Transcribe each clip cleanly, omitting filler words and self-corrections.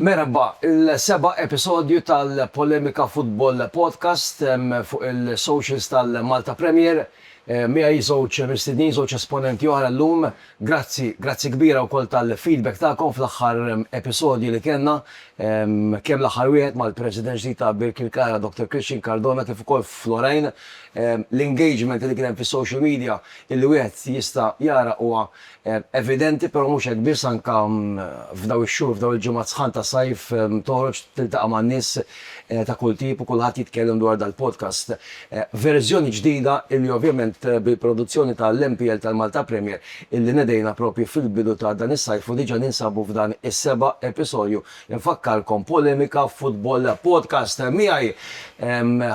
Merħba, il-seba episodju tal-Polemika Football Podcast fuq il-socials tal-Malta Premier. Mija żewġ mistednin, żewġ esponenti oħra llum. Grazzi kbira wkoll tal-feedback tagħkom fl-aħħar episodji li kellna. Kemm l-aħħar wieħed mal-President ġdid ta' Birkirkara Dr. Christian Cardona kif ukoll Florijn. L-engagement li kien hemm fis-social media illi wieħed jista' jara huwa evidenti, però mhux hekk biss anke f'daw ix-xhur, f'daw il-ġimgħat sħan ta' sajf toħroġ tiltaqa' man-nies ta' kull tip u kulħadd jitkellem dwar dal-podcast. Verżjoni ġdida illi ovvjament bil-produzzjoni tal-MPL tal-Malta Premier illi nedejna propju fil-bidu ta' dan is-sajf u diġà ninsabu f'dan is-seba' episodju. Infakkarkom Polemika Football Podcast miegħi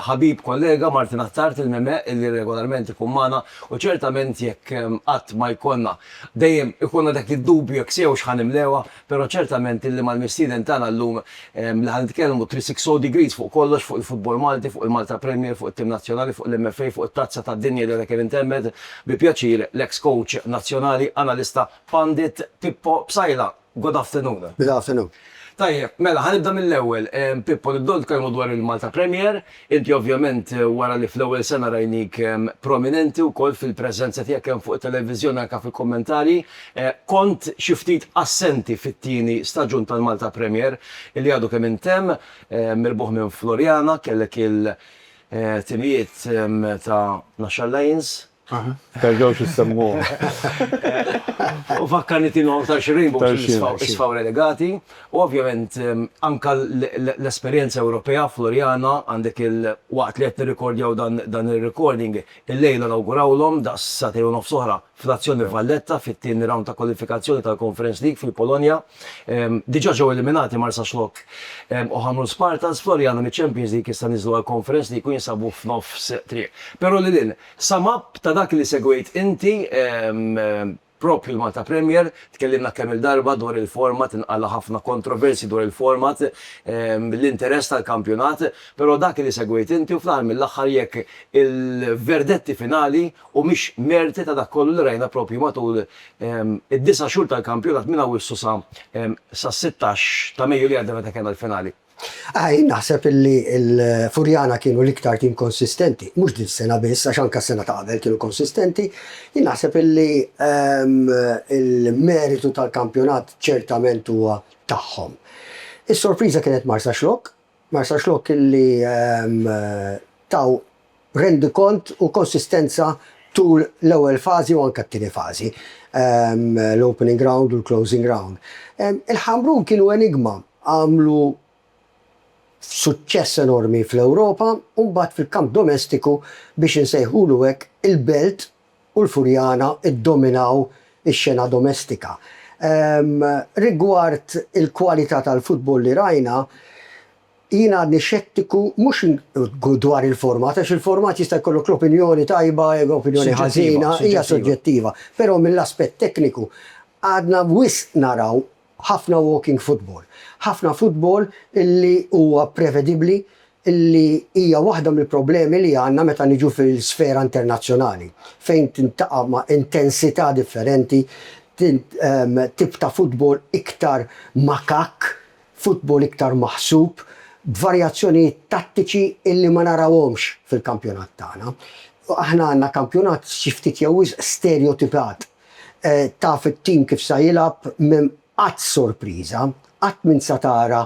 ħabib kollega Martin Attart il-meme illi regolarment ikun magħna u ċertament jekk qatt ma jkollna dejjem ikunna dak id-dubju jekk sew x'ħanimlewa, però ċertament illi mal-mistieden tagħna llum li ħanitkellmu 360 degrees fuq kollox, fuq il-futbol Malti, fuq il-Malta Premier, fuq it-tim nazzjonali, fuq l-MFA, fuq it-tazza tad-dinja li Kevin Temmed, bi pjaċir l-ex coach nazzjonali, analista Pandit Pippo Psajla. Good afternoon. Good afternoon. Tajjeb, mela, ħanibda mill-ewwel. Pippo, nibdew nitkellmu dwar il-Malta Premier. Inti ovvjament wara li fl-ewwel sena rajnik prominenti wkoll fil-preżenza tiegħek hemm fuq it-televiżjoni anke fil-kommentari. Kont xi ftit assenti fit-tieni staġun tal-Malta Premier illi għadu kemm intemm, mirbuħ minn Florjana, kellek il-timijiet ta' National Lions. Terġawx issemmuh. U fakkarni tinu ta' xirin isfaw relegati. U ovvjament anka l-esperienza Ewropea Florjana għandek il-waqt li qed nirrekordjaw dan il-recording il-lejla nawgurawlhom da' satej u nofs oħra fl-azzjoni Valletta fit-tieni round ta' kwalifikazzjoni tal-Conference League fil-Polonja. Diġà ġew eliminati Marsa Xlok u ħamru Spartans, Florjana miċ-Champions League issa niżlu għall-Conference League u jinsabu f'nofs triq. Però lil samab ta' dak li segwejt inti propju l-Malta Premier, tkellimna kemm il-darba dwar il-format, inqala ħafna kontroversi dwar il-format, l-interess tal-kampjonat, però dak li segwejt inti u fl-aħħar mill-aħħar jekk il-verdetti finali u mhix merti ta' dak kollu li rajna propju matul id-9 xhur tal-kampjonat minn Awwissu sa 16 ta' Mejju li għadda meta kien l-finali. Naħseb illi il-Furjana kienu l-iktar tim konsistenti, mhux din sena biss, għax anke s-sena ta' qabel kienu konsistenti. Naħseb illi il-meritu tal-kampjonat ċertament huwa tagħhom. Is-sorpriża kienet Marsa Xlok illi taw rendi kont u konsistenza tul l-ewwel fażi u anke t-tieni fażi, l-opening round u l-closing round. Il-Ħamrun kienu enigma, għamlu suċċess enormi fl-Ewropa u mbagħad fil-kamp domestiku biex insejħulu hekk il-Belt u l-Furjana iddominaw ix-xena domestika. Rigward il-kwalità tal-futbol li rajna, jiena għadni xettiku mhux dwar il-format, għax il-format jista' jkollok l-opinjoni tajba, opinjoni ħażina, hija soġġettiva, però mill-aspett tekniku għadna wisq naraw ħafna walking football. Ħafna futbol illi huwa prevedibbli, illi hija waħda mill-problemi li għandna meta niġu fil-sfera internazzjonali, fejn tintaqa' ma' intensità differenti, tip ta' futbol iktar makak, futbol iktar maħsub, b'varjazzjonijiet tattiċi illi ma narawhomx fil-kampjonat tagħna. Aħna għandna kampjonat xi ftit jew stereotipat. Taf it-tim kif sa jilgħab qatt sorpriża, qatt min sa tara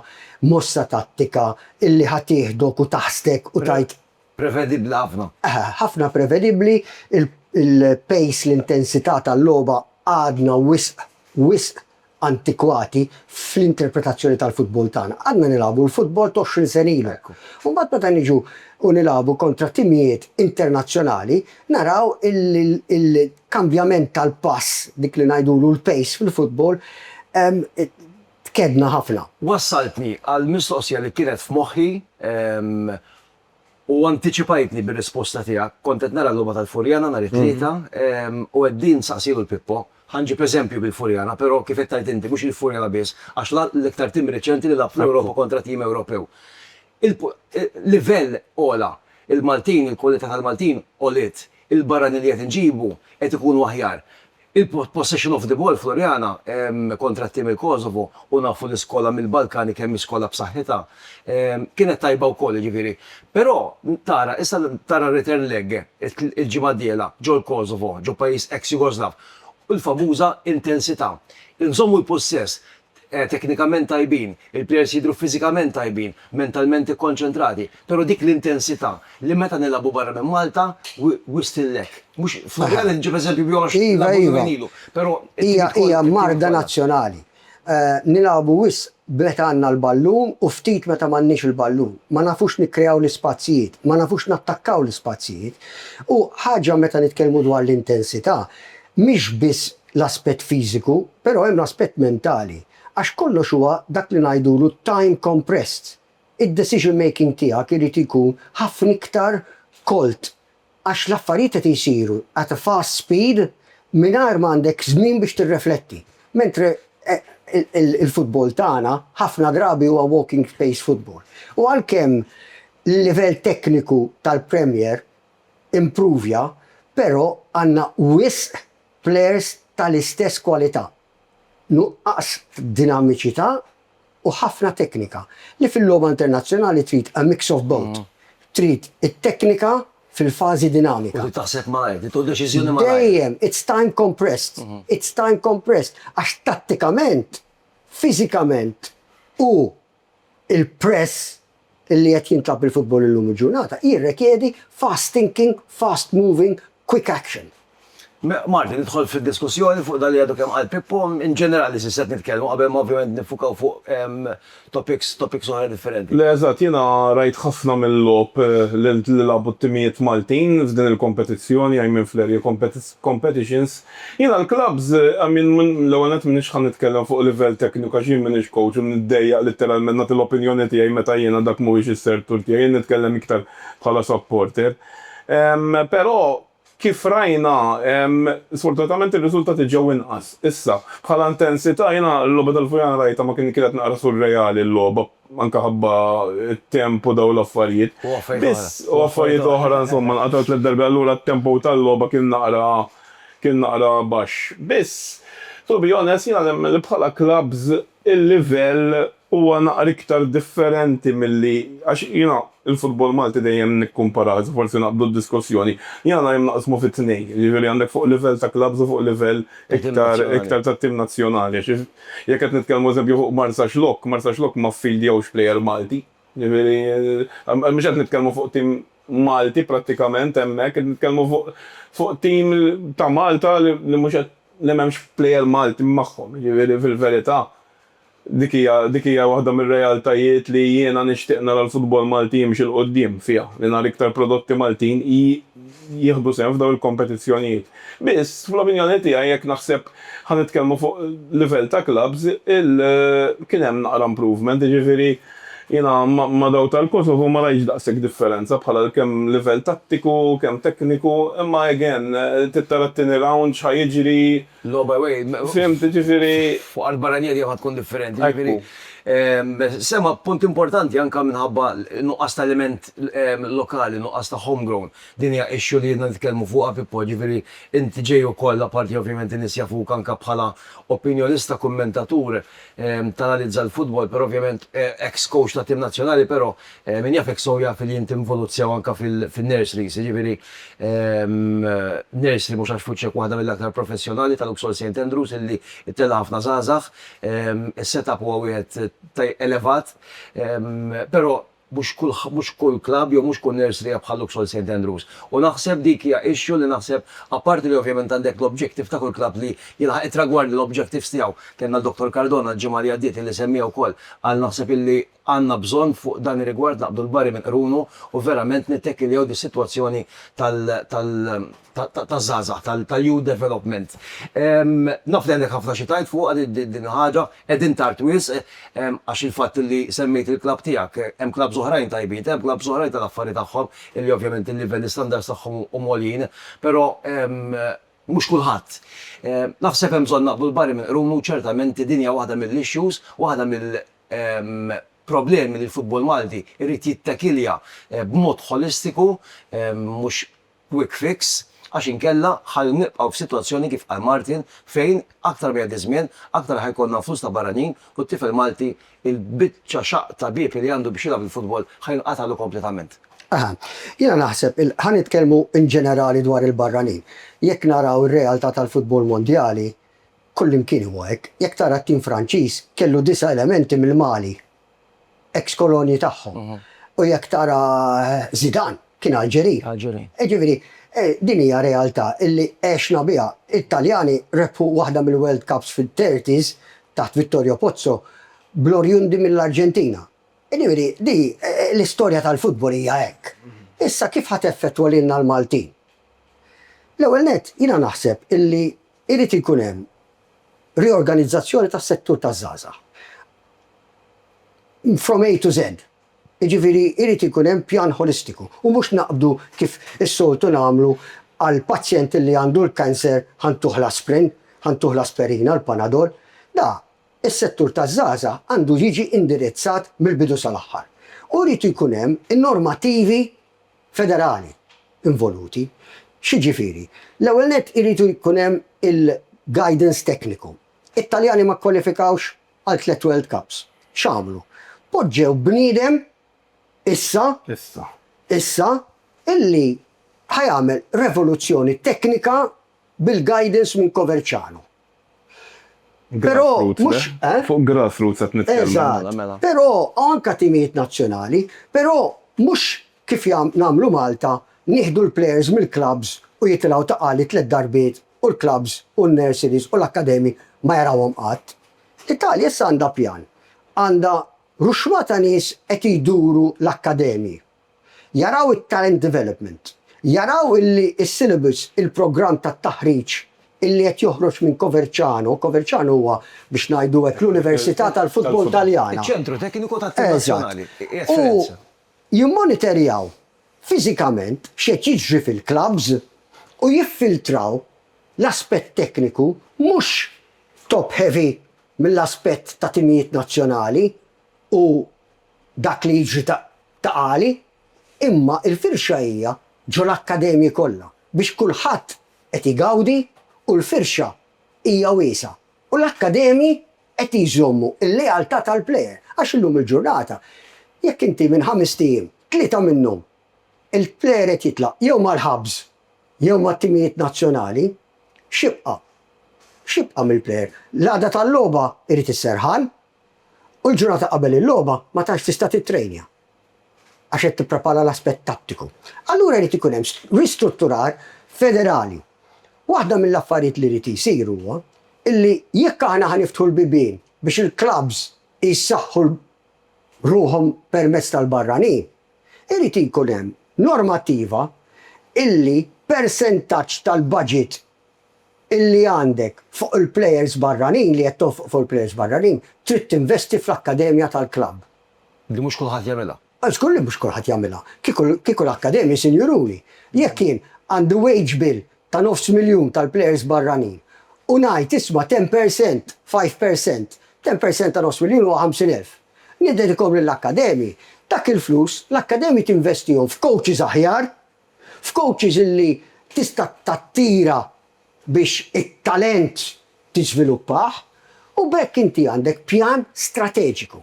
mossa tattika illi ħatieħdok u taħstek u tajt. Prevedibbli ħafna. Ħafna prevedibbli, il-pace, l-intensità tal-logħba għadna wisq antikwati fl-interpretazzjoni tal-futbol tagħna. Għadna nilagħbu l-futbol 20 sen ilu. U mbagħad meta niġu u nilagħbu kontra timijiet internazzjonali, naraw il-kambjament tal-pass dik li ngħidulu l-pace fil-futbol tkedna ħafna. Wassaltni għal-mistoqsija li kienet f'moħħi u antiċipajtni bir-risposta tiegħek. Kont qed nara l-logħba tal-Furjana nhar it-tlieta u qegħdin saqsilu l-Pippo. Ħanġib eżempju bil-Furjana, però kif qed tgħid inti mhux il-Furjana biss, għax l-iktar tim reċenti li lab fl-Ewropa kontra tim Ewropew. Il-livell ola, il-Maltin, il-kwalità tal-Maltin oliet, il-barrani li qed inġibu qed ikunu aħjar. il-possession of the ball Florjana kontra t-tim il-Kosovo u nafu l-iskola mill-Balkani kemm iskola b'saħħitha kienet tajba wkoll ġifieri. Però issa tara return leg il-ġimgħa d-diela ġo l-Kosovo, ġo pajjiż ex-Jugoslav u l-famuża intensità. Inżommu l-possess teknikament tajbin, il-players jidru fizikament tajbin, mentalment konċentrati, pero dik l-intensità li meta nilabu barra minn Malta, wistillek. Mux, Florjana nġib eżempju bjox, pero hija marda nazzjonali. Nilabu wis meta għandna l-ballun u ftit meta m'għandniex il-ballun. Ma nafux nikkreaw l-ispazzijiet, ma nafux nattakkaw l-ispazzijiet. U ħaġa meta nitkellmu dwar l-intensità, mhix biss l-aspett fiżiku, però hemm l-aspett mentali. Għax kollox huwa dak li ngħidulu time compressed. Id-decision making tiegħek irid ikun ħafna iktar kolt għax l-affarijiet qed jsiru at a fast speed mingħajr ma għandek żmien biex tirrefletti. Mentre il-futbol tagħna ħafna drabi huwa walking pace football. U għalkemm il-livell tekniku tal-Premier improvja, però għandna wisq players tal-istess kwalità. Nuqqas dinamiċità u ħafna teknika. Li fil-logħba internazzjonali trid a mix of both. Trid it-teknika fil-fażi dinamika. U taħseb malajr, tu deċiżjoni malajr. Dejjem, it's time compressed. It's time compressed. Għax tattikament, fiżikament u il-press illi qed jintlab il-futbol illum il-ġurnata jirrekjedi fast thinking, fast moving, quick action. Martin, nidħol fil-diskussjoni fuq dal għadu kemm għal Pippo, in ġenerali si set nitkellmu qabel ma ovvjament nifukaw fuq topics oħra differenti. Le, eżatt, jiena rajt ħafna mill-logħob li labu t-timijiet Maltin f'din il-kompetizzjoni, minn fl-area competitions. Jiena l-klabs, l-ewwel qed m'iniex ħan nitkellem fuq livell tekniku għax jien m'iniex coach u niddejjaq litteralment nagħti l-opinjoni tiegħi meta jiena dak mhuwiex is-sertur tiegħi, jien nitkellem iktar bħala supporter. Però kif rajna, sfortunatament il-riżultati ġew inqas. Issa, bħala intensità jiena l-logħba tal-Florjana rajta ma kienet naqra surreali l-logħba anke ħabba t-tempo daw l-affarijiet. Biss u affarijiet oħra insomma nqatgħu tliet darbi allura t-tempo tal-logħba kien naqra baxx. Biss, to be honest, jiena li bħala clubs il-livell huwa naqra iktar differenti milli għax jiena il-futbol Malti dejjem nikkumparaw, forsi naqbdu d-diskussjoni. Jiena jem naqsmu fit-tnejn, jiġifieri għandek fuq livell ta' klabs u fuq livell iktar ta' tim nazzjonali. Jekk qed nitkellmu eżempju fuq Marsa Xlok ma ffildjewx plejer Malti. Jiġifieri mhux qed nitkellmu fuq tim Malti prattikament hemmhekk, qed nitkellmu fuq tim ta' Malta li mhux li m'hemmx plejer Malti magħhom, jiġifieri fil-verità. Dik hija waħda mir-realtajiet li jiena nixtieq nara l-futbol Malti jimxi l qudiem fiha, li nara iktar prodotti Maltin jieħdu sehem f'daw il-kompetizzjonijiet. Biss, fl-opinjoni tiegħi jekk naħseb ħan nitkellmu fuq livell ta' clubs, kien hemm naqra improvement, jiġifieri jiena ma daw tal-Kosovo ma rajx daqshekk differenza bħala kemm livell tattiku, kemm tekniku, imma again tittara t-tieni round x'ħajiġri. Logħba way. Fimt, ġifieri. Fuq għal-barranija di tkun differenti. Sema, punt importanti anka minħabba nuqqas ta' element lokali, nuqqas ta' homegrown. Din hija issue li jiena nitkellmu fuqha Pippo, ġifieri inti ġej ukoll apparti ovvjament nies jafuк anke bħala opinjonista kummentatur tanalizza l-futbol, però ovvjament ex-coach ta' tim nazzjonali, però min jaf so jaf li inti involuzzjaw anke fil-nurseries, ġifieri nursery mhux għax fuċċek waħda mill-aktar professjonali tal-Uxol St. Andrews illi ittella ħafna żgħażagħ, is-setup huwa wieħed elevat, pero mhux kull klabb jew mhux kull nursery bħal Uxol St. Andrews. U naħseb dik hija issue li naħseb apparti li ovvjament għandek l-objective ta' kull klabb li jilħaq itragward l-objectives tiegħu. Kellna l-Dr. Cardona l-ġimgħa li għaddiet illi semmija wkoll għal naħseb illi għandna bżonn fuq dan ir-rigward naqbdu l-barri minn qrunu u verament nittekki li di situazzjoni tal-żgħażagħ, tal-youth development. Naf li għandek ħafna xi tajt fuq din ħaġa qegħdin tard wisq għax il-fatt li semmejt il-klabb tiegħek hemm klabb oħrajn tajbin, hemm klabb oħrajn tal-affarijiet tagħhom illi ovvjament il-livell standards tagħhom huma għolin, però mhux kulħadd. Naħseb hemm bżonn naqbdu l-barri minn qrunu ċertament din hija waħda mill-issues, waħda problemi li l-futbol Malti irrid jittakilja b'mod holistiku, mhux quick fix, għax inkella ħallu nibqgħu f'sitwazzjoni kif qal Martin fejn aktar bejgħed iż-żmien, aktar ħajkollna flus ta' barranin u t-tifel Malti il-biċċa xaq ta' bieb li għandu biex jilgħab il-futbol ħajnqatalu kompletament. Jiena naħseb ħan nitkellmu in ġenerali dwar il-barranin. Jekk naraw ir-realtà tal-futbol mondjali, kullimkien huwa hekk. Jekk tara t-tim Franċiż kellu 9 elementi mill-Mali, ex-kolonji tagħhom. U jekk tara Zidane kien Alġeri. Ġifieri, din hija realtà illi għexna biha. Italjani rebħu waħda mill-World Cups fil-30s taħt Vittorio Pozzo bl-Orjundi mill-Arġentina. Ġifieri, di l-istorja tal-futbol hija hekk. Issa kif ħadd effettwa lilna l-Maltin? L-ewwel nett jiena naħseb illi irid ikun hemm riorganizzazzjoni tas-settur taż-żgħażagħ. From A to Z. Ġifieri irid ikun hemm pjan holistiku u mhux naqbdu kif is-soltu nagħmlu għal pazjent li għandu l-kanser ħantuh l-aspirin, ħantuh l-aspirina, l-Panadol. Da, is-settur taż-żgħażagħ għandu jiġi indirizzat mill-bidu sal-aħħar. U rrid ikun hemm in-normativi federali involuti. X'jiġifieri? L-ewwel nett iridu jkun hemm il-guidance tekniku. It-Taljani ma kwalifikawx għal 3 World Cups. X'għamlu? Poġġew bniedem issa illi ħajamel revoluzzjoni teknika bil-guidance minn Coverciano. Però mhux fuq grassroots qed nitkellmu. Però anke timijiet nazzjonali, però mhux kif nagħmlu Malta nieħdu l-plejers mill-clubs u jitilgħu ta' qali 3 darbiet u l-clubs u n-nurseries u l-akademi ma jarawhom qatt. L-Italja issa għandha pjan. Għandha ruxma ta' nies qed jduru l-akademi. Jaraw it-talent development. Jaraw illi s-syllabus, il-programm tat-taħriġ illi qed joħroġ minn Coverciano huwa biex ngħidu hekk l-Università tal-Futbol Taljana. Iċ-ċentru tekniku tat-tim nazzjonali. U jimmonitorjaw fiżikament x'qed jiġri fil-clubs u jiffiltraw l-aspett tekniku mhux top heavy mill-aspett ta' timijiet nazzjonali u dak li jiġri ta' qali, imma il-firxa hija ġo l-akkademji kollha biex kulħadd qed igawdi u l-firxa hija wiesa. U l-akkademji qed jżommu l-lealtà tal-plejer għax illum il-ġurnata jekk inti minn 5 tiem, 3 minnhom il-plejer qed jitlaq jew mal-ħabs jew mat-timijiet nazzjonali, xibqa mill-plejer. L-għada tal-logħba irid isserħan u l-ġurnata qabel il-logħba ma tax tista' titrejnja għax qed tipprepara l-aspett tattiku. Allura jrid ikun hemm ristrutturar federali. Waħda mill-affarijiet li jrid isiru huwa illi jekk aħna ħaniftħu l-bibien biex il-clubs jissaħħu ruhom permezz tal-barranin, irid ikun hemm normattiva illi persentaġġ tal-budget illi għandek fuq il-plejers barranin li qed fuq il-plejers barranin trid tinvesti fl-akkademja tal-klabb. Li mhux kulħadd jagħmilha. Skulli mhux kulħadd jagħmilha. Kieku l-akkademji sinjuruni. Jekk kien għandu wage bill ta' $500,000 tal-plejers barranin u ngħid isma' 10%, 5%, 10% ta' $500,000 huwa 50,000. Nidedikom lill-akkademji. Dak il-flus l-akkademji tinvestihom f'coaches aħjar, f'coaches illi tista' tattira biex it-talent tiżviluppah u bekk inti għandek pjan strateġiku.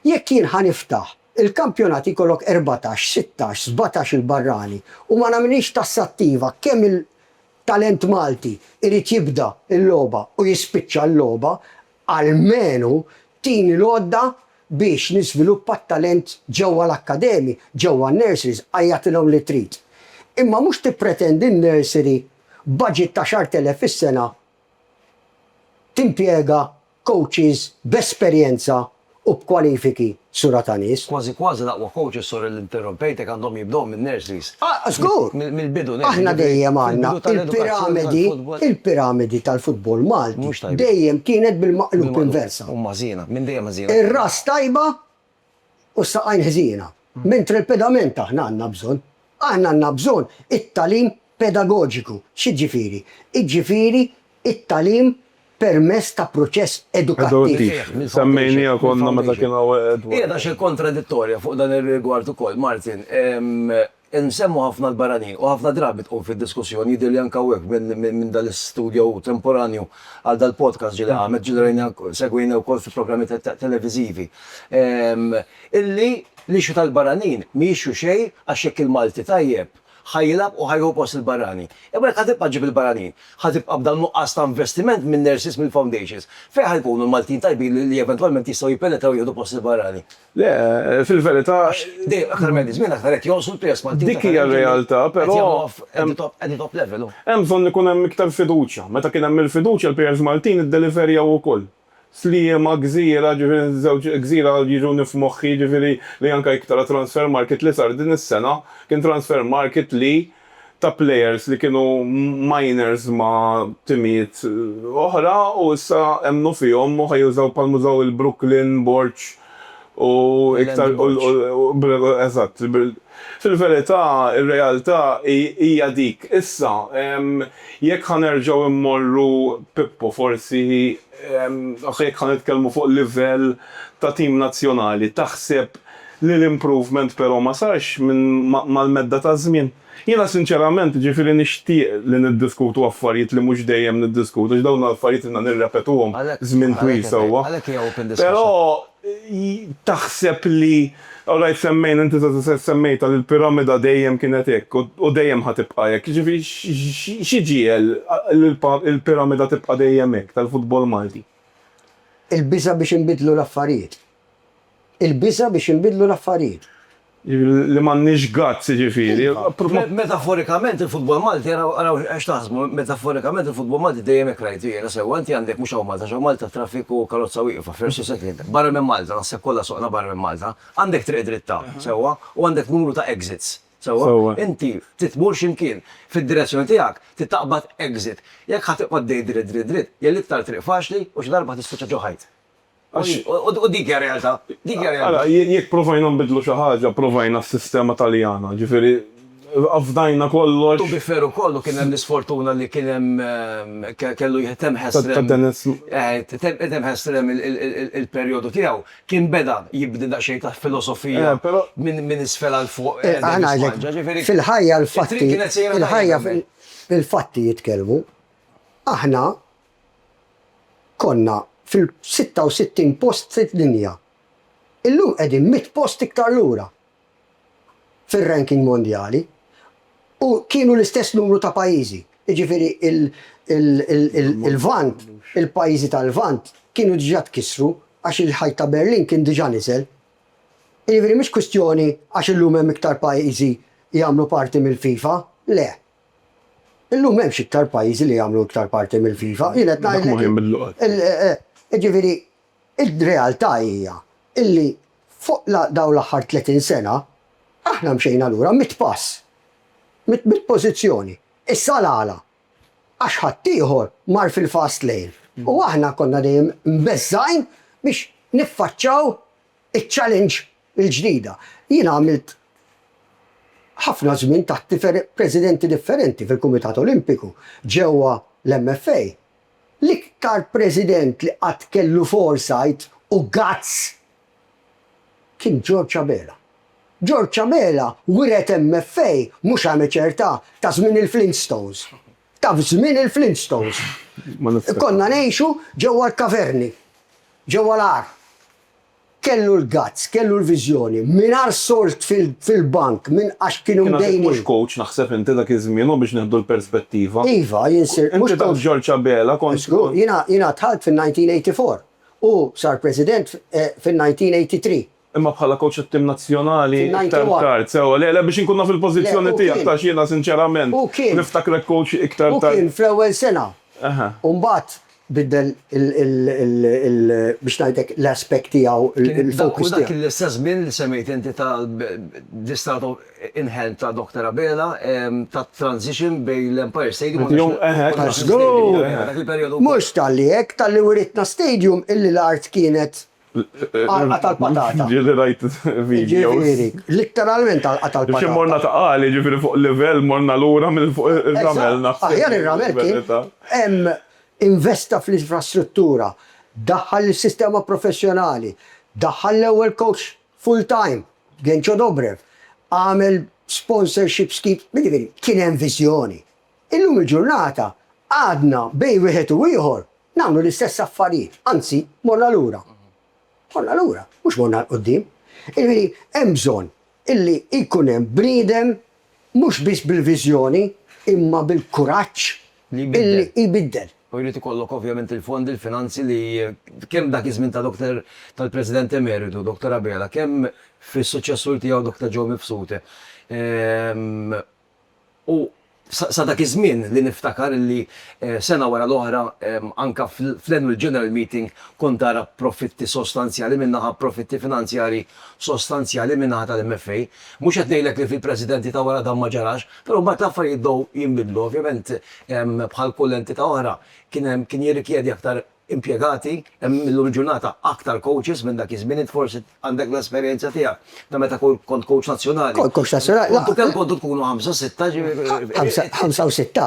Jekk jien ħaniftaħ il-kampjonat ikollok 14, 16, 17 il-barrani u ma nagħmilx tassattiva kemm il-talent Malti irid jibda l-logħba u jispiċċa l-logħba, almenu tini l-għodda biex niżviluppa t-talent ġewwa l-akkademi, ġewwa n-nurseries, għajjatilhom li trid. Imma mhux tippretendi n-nursery budget ta' 10,000 fis-sena timpjega coaches b'esperjenza u b'kwalifiki sura ta' nies. Kważi l-aqwa coaches sur l-interrompejtek għandhom jibdew minn nurseries. Żgur. Mill-bidu. Aħna dejjem għandna il-piramidi tal-futbol Malti dejjem kienet bil-maqlub inversa. U mażina, minn dejjem mażina. Ir-ras tajba u s-saqajn ħżiena. Mentre il-pedament aħna għandna bżonn. Aħna għandna bżonn it-talim pedagogiku. X'jiġifieri? Iġifieri it-talim permess ta' proċess edukattiv. Semmejnija konna meta kienu Hija da xi kontradittorja fuq dan ir-rigward ukoll, Martin. nsemmu ħafna l-baranin u ħafna drabi tqum fid-diskussjoni jidher li anke hawnhekk minn dal-istudju temporanju għal dal-podcast ġili għamet ġilrejna segwejna wkoll fi programmi televiżivi. Illi l-ixu tal-baranin mhijiex xejn għax hekk il-Malti tajjeb ħajlab u ħajħu post il-baranin. Ebrek ħatibqa ġib il-baranin, ħatibqa b'dan nuqqas ta' investiment minn nurses mill foundations. Fejn ħajkunu l-Maltin tajbi li eventwalment jistgħu jippenetraw jieħdu post il-baranin. Le, fil-verità. Dej, aktar minn żmien aktar qed jonsu l-pres Maltin. Dik hija r-realtà, però qed top level. Hemm bżonn ikun hemm iktar fiduċja. Meta kien hemm il-fiduċja l-players Maltin iddeliverjaw ukoll. Sliema, gżira, ġifieri żewġ gżira jiġuni f'moħħi ġifieri li anke iktar transfer market li sar din is-sena kien transfer market li ta' players li kienu minors ma' timijiet oħra u issa hemmnu fihom u ħajjużaw palmużaw il-Brooklyn, Borch u iktar eżatt. Fil-verità, ir-realtà hija dik. Issa, jekk ħanerġgħu immorru Pippo forsi jekk ħanitkellmu fuq livell ta' tim nazzjonali, taħseb li l-improvement però ma sarx mal-medda ta' żmien. Jiena sinċerament ġifieri nixtieq li niddiskutu affarijiet li mhux dejjem niddiskutu għax dawn l-affarijiet inna nirrepetuhom żmien twil sewwa. Però taħseb li Alright, semmejn, inti semmejta li l-piramida dejjem kienet hekk u dejjem ħatibqa' hekk. Ġifieri x'ġiel il-piramida tibqa' dejjem hekk tal-futbol Malti? Il-biża biex inbidlu l-affarijiet. Il-biża biex inbidlu l-affarijiet. Li m'għandniex gazz ġifieri. Metaforikament il-futbol Malti araw għax taħsbu, metaforikament il-futbol Malti dejjem hekk rajtu jiena sewwa inti għandek mhux hawn Malta, xew Malta traffiku karozza wieqfa versus hekk barra minn Malta, naħseb kollha soqna barra minn Malta, għandek triq dritta sewwa u għandek numru ta' exits. Sewwa, inti titmur x'imkien fid-direzzjoni tiegħek titaqbad exit. Jekk ħatiqbad dej dritt, jelli iktar triq faċli u xi darba tispiċċa ġo ħajt. U dik hija realtà, dik hija realtà. Jekk provajna nbidlu xi ħaġa, provajna s-sistema Taljana, ġifieri afdajna kollox. Tu biferu kollu kien hemm l-isfortuna li kien hemm kellu jtem ħesrem il-perjodu tiegħu kien beda jibda xejn ta' filosofija minn isfel għal fuq. Fil-ħajja fil-fatti jitkellmu, aħna konna fil-66 post fid-dinja. Illum qegħdin 100 post iktar lura fir-ranking mondjali u kienu l-istess numru ta' pajjiżi. Jiġifieri il-Vant, il-pajjiżi tal-Vant kienu diġà tkissru għax il-ħajt ta' Berlin kien diġà niżel. Jiġifieri mhix kwistjoni għax illum hemm iktar pajjiżi jagħmlu parti mill-FIFA, le. Illum hemmx iktar pajjiżi li jagħmlu iktar parti mill-FIFA. Ġifieri, il-realtà hija illi fuq dawn l-aħħar 30 sena aħna mxejna lura 100 pass, 100 pożizzjoni. Issa l-għala għax ħaddieħor mar fil-fast lane. U aħna konna dejjem mbeżżajn biex niffaċċaw iċ-challenge il-ġdida. Jiena għamilt ħafna żmien taħt presidenti differenti fil-Kumitat Olimpiku ġewwa l-MFA. L-iktar president li qatt kellu foresight u guts kien George Abela. George Abela wiret MFA mhux għamel ċertà ta' żmien il-Flintstones. Ta' żmien il-Flintstones. Konna ngħixu ġewwa l-kaverni, ġewwa l-ar. Kellu l-guts, kellu l-viżjoni, mingħajr solt fil-bank, minn għax kienu mdejni. Mhux coach naħseb inti dak iż-żmien biex neħdu l-perspettiva. Iva, jinsir. Inti ta' George Abela kont. Jiena tħalt fil-1984 u sar president fil-1983. Imma bħala coach tat-tim nazzjonali iktar tard, sewa, le biex inkun naf il-pożizzjoni tiegħek ta' jiena sinċerament. Niftakrek coach iktar tard. U kien fl-ewwel sena. U mbagħad biddel biex ngħidlek l-aspett tiegħu il-fokus tiegħu. Dak l-istess żmien li semmejt inti tal-start in hand ta' Dr. Abela ta' transition bejn l-Empire Stadium. Mhux tal-li hekk tal-li wiritna stadium illi l-art kienet tal-patata. Ġieli rajt videos. Literalment tal-patata. Biex morna ta' qali ġifieri fuq livell morna lura minn fuq ir-ramel naħseb. Aħjar ir-ramel kien hemm investa fl-infrastruttura, daħħal il-sistema professjonali, daħħal l-ewwel coach full-time, Genċo Dobrev, għamel sponsorship scheme, kien hemm viżjoni. Illum il-ġurnata għadna bej wieħed u ieħor nagħmlu l-istess affarijiet, anzi morna lura. Morna lura, mhux morna l-qoddim. Hemm bżonn illi jkun hemm bniedem mhux biss bil-viżjoni imma bil-kuraġġ illi jbiddel. U jrid ikollok ovvjament il-fondi, il-finanzi li kemm dak iż-żmien tal-President Emeritu, Dr. Abela, kemm fis-suċessur tiegħu Dr. Joe Mifsud. U sa dak iż-żmien li niftakar li sena wara l-oħra anka fl-annual general meeting kont tara profitti sostanzjali minnaħa profitti finanzjari sostanzjali minnaħa tal-MFA. Mhux qed ngħidlek li fil-presidenti ta' wara dan ma ġarax, però mbagħad l-affarijiet jibdew jinbidlu. Ovvjament bħal kull entità oħra kien jirrikjedi aktar impjegati, illum il-ġurnata aktar coaches minn dak iż-żmien, forsi għandek l-esperjenza tiegħek ta' meta kont coach nazzjonali. Coach nazzjonali. Kontu tkunu 5-6 5 u 6.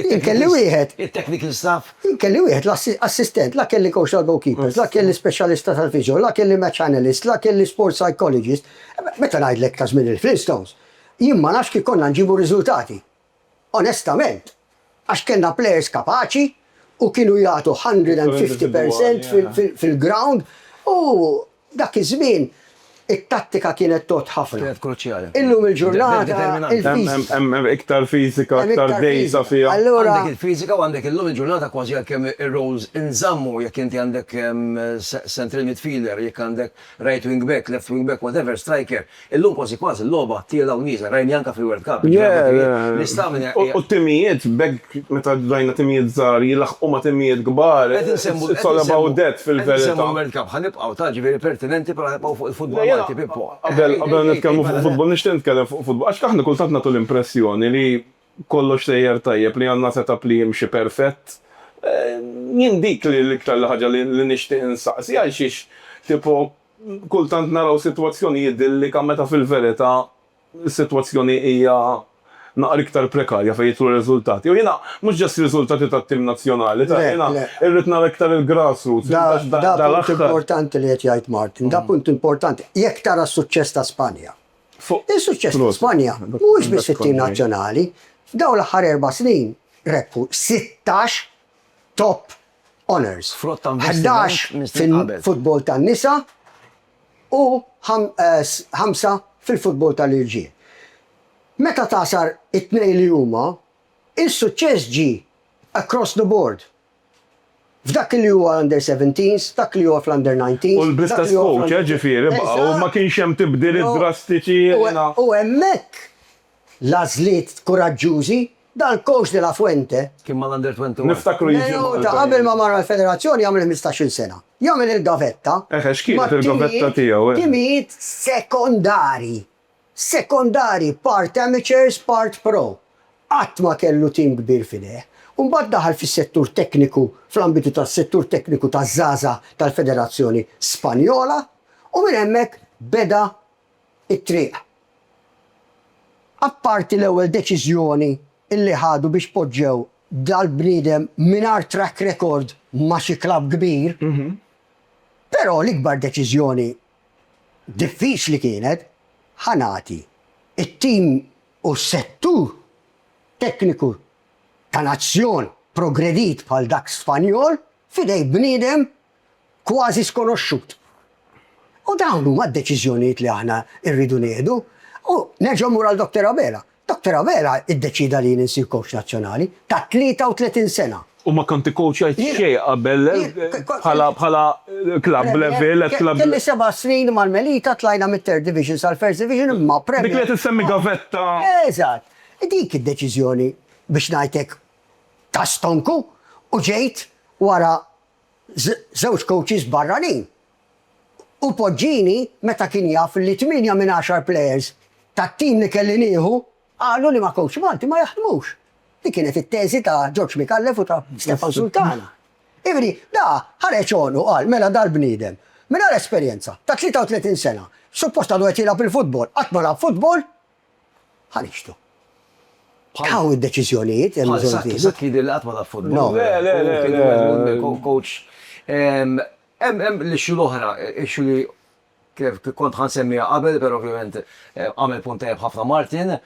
Inkelli wieħed. Il-technical staff. Inkelli wieħed l-assistent, la kelli coach tal-goalkeepers, la kelli specialista tal-physio, la kelli match analyst, la kelli sports psychologist. Meta ngħidlek ta' żmien il-Flintstones, jien ma nafx kif konna nġibu riżultati. Onestament, għax kellna players kapaċi u kienu jagħtu 150% fil-ground u dak iż-żmien it-tattika kienet tot ħafna. Kienet kruċjali. Illum il-ġurnata Hemm iktar fiżika, aktar dejsa fiha. Għandek il-fiżika u għandek illum il-ġurnata kważi kemm ir-roles inżammu jekk inti għandek central midfielder, jekk għandek right wing back, left wing back, whatever, striker. Illum kważi l-logħba tiela u nieża rajni anke fil-World Cup. U timijiet bekk meta rajna timijiet żgħar jilaħqu ma' timijiet kbar. It's all about that fil-verità. World Cup ħanibqgħu ta' ġifieri pertinenti fuq il-futbol. Qabel nitkellmu fuq futbol, nixtieq nitkellem fuq futbol. Għax aħna kultant nagħtu l-impressjoni li kollox sejjer tajjeb li għandna setup li jimxi perfett. Jien dik li l-iktar ħaġa li nixtieq insaqsi għal xiex tipo kultant naraw sitwazzjoni idillika meta fil-verità is-sitwazzjoni hija naqra iktar prekarja fejn jitlu r-riżultati. U jiena mhux ġast riżultati tat-tim nazzjonali, ta' jiena irrid nara iktar il-grassroots. Da punt importanti li qed jgħid Martin, da punt importanti. Jekk tara s-suċċess ta' Spanja. Is-suċċess ta' Spanja mhuwiex biss it-tim nazzjonali, f'dawn l-aħħar 4 snin rebħu 16 top honors. 11 fil-futbol tan-nisa u 5 fil-futbol tal-irġiel. Meta tasar it-tnejn li huma, is-suċċess ġi across the board. F'dak li huwa under 17s, dak li huwa fl-under 19s. U l-bistess coach, ġifieri baqgħu ma kienx hemm tibdiliet drastiċi. U hemmhekk l-għażliet kuraġġużi dal-coach de la Fuente. Kien mal-under 21. Niftakru jiġi. Qabel ma mara l-federazzjoni jagħmel 15-il sena. Jagħmel il-gavetta. X'kienet il-gavetta tiegħu? Timijiet sekondari, part amateurs, part pro. Qatt ma kellu tim kbir fideh. Mbagħad daħal fis-settur tekniku, fl-ambitu tas-settur tekniku taż-żgħażagħ tal-Federazzjoni Spanjola u minn hemmhekk beda it-triq. Apparti l-ewwel deċiżjoni illi ħadu biex poġġew dal-bniedem mingħajr track record ma' xi klabb kbir, però l-ikbar deċiżjoni diffiċli kienet ħanati it-tim u s-settur tekniku ta' nazzjon progredit bħal dak Spanjol fidej bniedem kważi skonoxxut. U dawn huma d-deċiżjonijiet li aħna rridu nieħdu u nerġgħu mur għal Dr. Abela. Dr. Abela iddeċida li ninsir coach nazzjonali ta' 33 sena. U ma konti coachajt xejn qabel bħala club level, Kelli 7 snin mal-Melita tlajna mit-third division sal-first division imma Premier. Dik li qed issemmi gavetta. Eżatt. Dik id-deċiżjoni biex ngħidlek ta' stonku u ġejt wara żewġ coaches barranin. U poġġini meta kien jaf li 8 minn 10 players tat-tim li kelli nieħu qalu li ma' coach Malti ma jaħdmux. Dik kienet it-teżi ta' George Mikallef u ta' Stefan Sultana. Ivri, da ħareġ onu qal mela dal-bniedem. Mingħajr esperjenza ta' 33 sena. Supposta għadu qed jilgħab il-futbol, qatt ma lagħab futbol, ħaniġtu. Kaw id-deċiżjonijiet hemm bżonn tiegħu. Sak jidher li qatt ma lagħab futbol. Le. Coach. Hemm l-ixxu l-oħra, ixxu li kif kont ħansemmija qabel, però ovvjament għamel punt tajjeb ħafna Martin.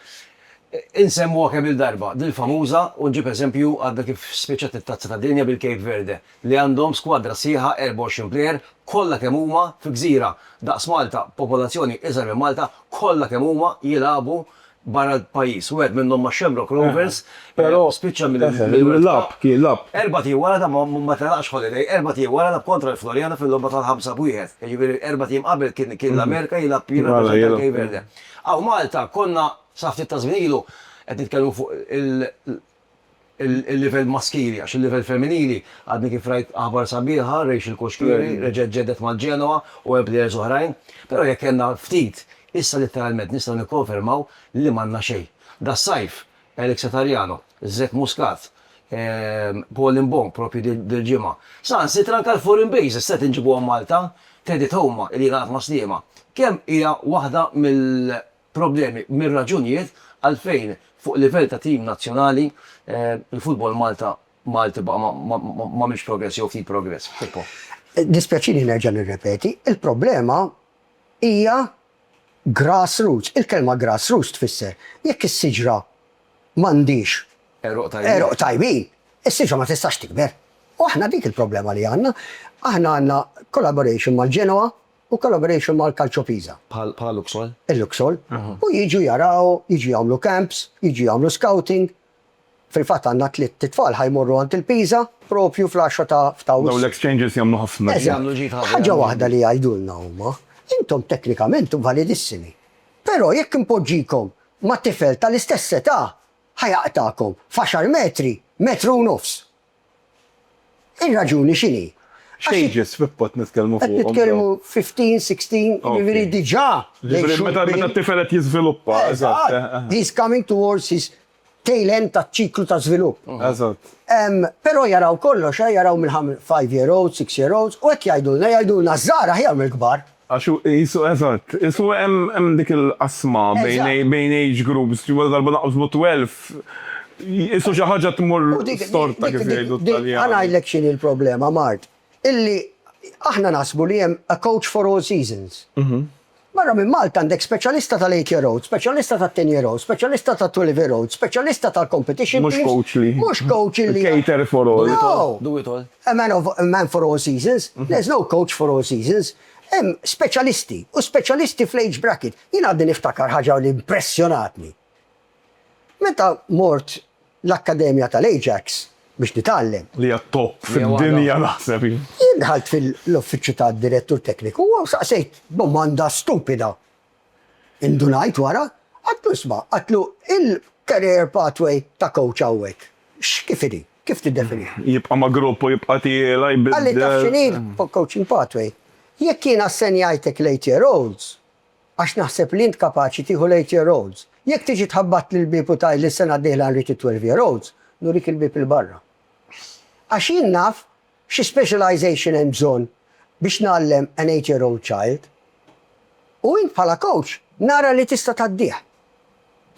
Insemmuha kemm il-darba, dil-famuża u nġib eżempju għadda kif spiċċat it-tazza ta' dinja bil-Cape Verde li għandhom skwadra sieħa 24 plejer kollha kemm huma fi gżira daqs Malta, popolazzjoni iżgħar minn Malta, kollha kemm huma jilagħbu barra l-pajjiż. U għed minnhom ma' Shamrock Rovers, però spiċċa mill-lab kien lab. Erba' tim wara da ma telaqx holiday, 4 tim wara da kontra l-Florjana fil-logħba tal-5-1. Jiġifieri 4 tim qabel kien l-Amerika jilab jirrappreżenta Cape Verde. Aw Malta konna saftit ta' żminilu qed nitkellmu fuq il-livell maskili, għax il-livell femminili għadni kif rajt aħbar sabiħa, Rachel Koxkiri, reġed ġeddet mal-Ġenova u players oħrajn, però jekk kellna ftit, issa literalment nistgħu nikkonfermaw li m'għandna xejn. Da sajf, Alex Italiano, Zek Muscat, Paul Limbong, propju dil-ġimgħa. San sitra anke l-foreign base, set inġibuhom Malta, Teddy Toma, li jgħat masliema. Kemm hija waħda mill-problemi, mill-raġunijiet għalfejn fuq livell ta' tim nazzjonali il-futbol Malti ma mhix progress jew ftit progress. Dispjaċini nerġa' nirrepeti, il-problema hija grassroots. Il-kelma grassroots tfisser jekk is-siġra m'għandix eroq tajbin, is-siġra ma tistax tikber. U aħna dik il-problema li għandna. Aħna għandna collaboration mal-Ġenova u collaboration mal-Calcio Pisa. Bħal Luxol? Il-Luxol. U jiġu jaraw, jiġu jagħmlu camps, jiġu jagħmlu scouting. Fil-fatt għandna tliet titfal ħajmorru għand il-Pisa propju fl-10 ta' f'Awwissu. Daw l-exchanges jagħmlu ħafna. Ħaġa waħda li jgħidulna huma, intom teknikament validissimi. Però jekk impoġġikom ma' tifel tal-istess età ħajaqtakom f'10 metri, metru u nofs. Ir-raġuni x'inhi? Stages fippot nitkellmu fuq. Nitkellmu 15, 16, jiġifieri diġà. Meta t-tifel qed jiżviluppa. He's coming towards his tail end taċ-ċiklu ta' żvilupp. Eżatt. Però jaraw kollox, jaraw mill-5-year-olds, 6-year-olds, u hekk jgħidulna żgħara ħjar mill-kbar. Għaxu, eżatt, jisu hemm dik il-qasma bejn age groups, ġiwa darba naqbżmu 12, jisu xi ħaġa tmur storta kif jgħidu Taljan. Għana jgħidlek x'inhi l-problema, Mart, illi aħna nasbu li hemm a coach for all seasons. Marra minn Malta għandek speċjalista tal-8-year-old, speċjalista tal-10-year-old, speċjalista tal-12-year-old, speċjalista tal-competition. Mhux coach li. Mhux coach li. Cater for all. No. Do it all. A man for all seasons. There's no coach for all seasons. Hemm speċjalisti u speċjalisti fl-age bracket. Jien għaddi niftakar ħaġa li impressjonatni. Meta mort l-Akkademja tal-Ajax biex nitgħallem. Li hija top fid-dinja naħseb. Jien dħalt fil-uffiċċju tad-direttur tekniku u saqsejt domanda stupida. Indunajt wara, għatlu isma', għatlu il-career pathway ta' coach hawnhekk. X'kif idi? Kif tiddefini? Jibqa' ma' gruppu, jibqa' tiela jbidel. Għalli taf x'inhi coaching pathway. Jekk jien assenjajtek l-8-year-olds, għax naħseb li int kapaċi tieħu l-8-year-olds. Jekk tiġi tħabbat lil-bib u taj li sena d-dieħla nrid 12-year-olds, nurik il-bib il-barra. Għax jien naf xi specialization hemm bżonn biex nagħllem an 8-year-old child. U int bħala coach nara li tista' tgħaddih.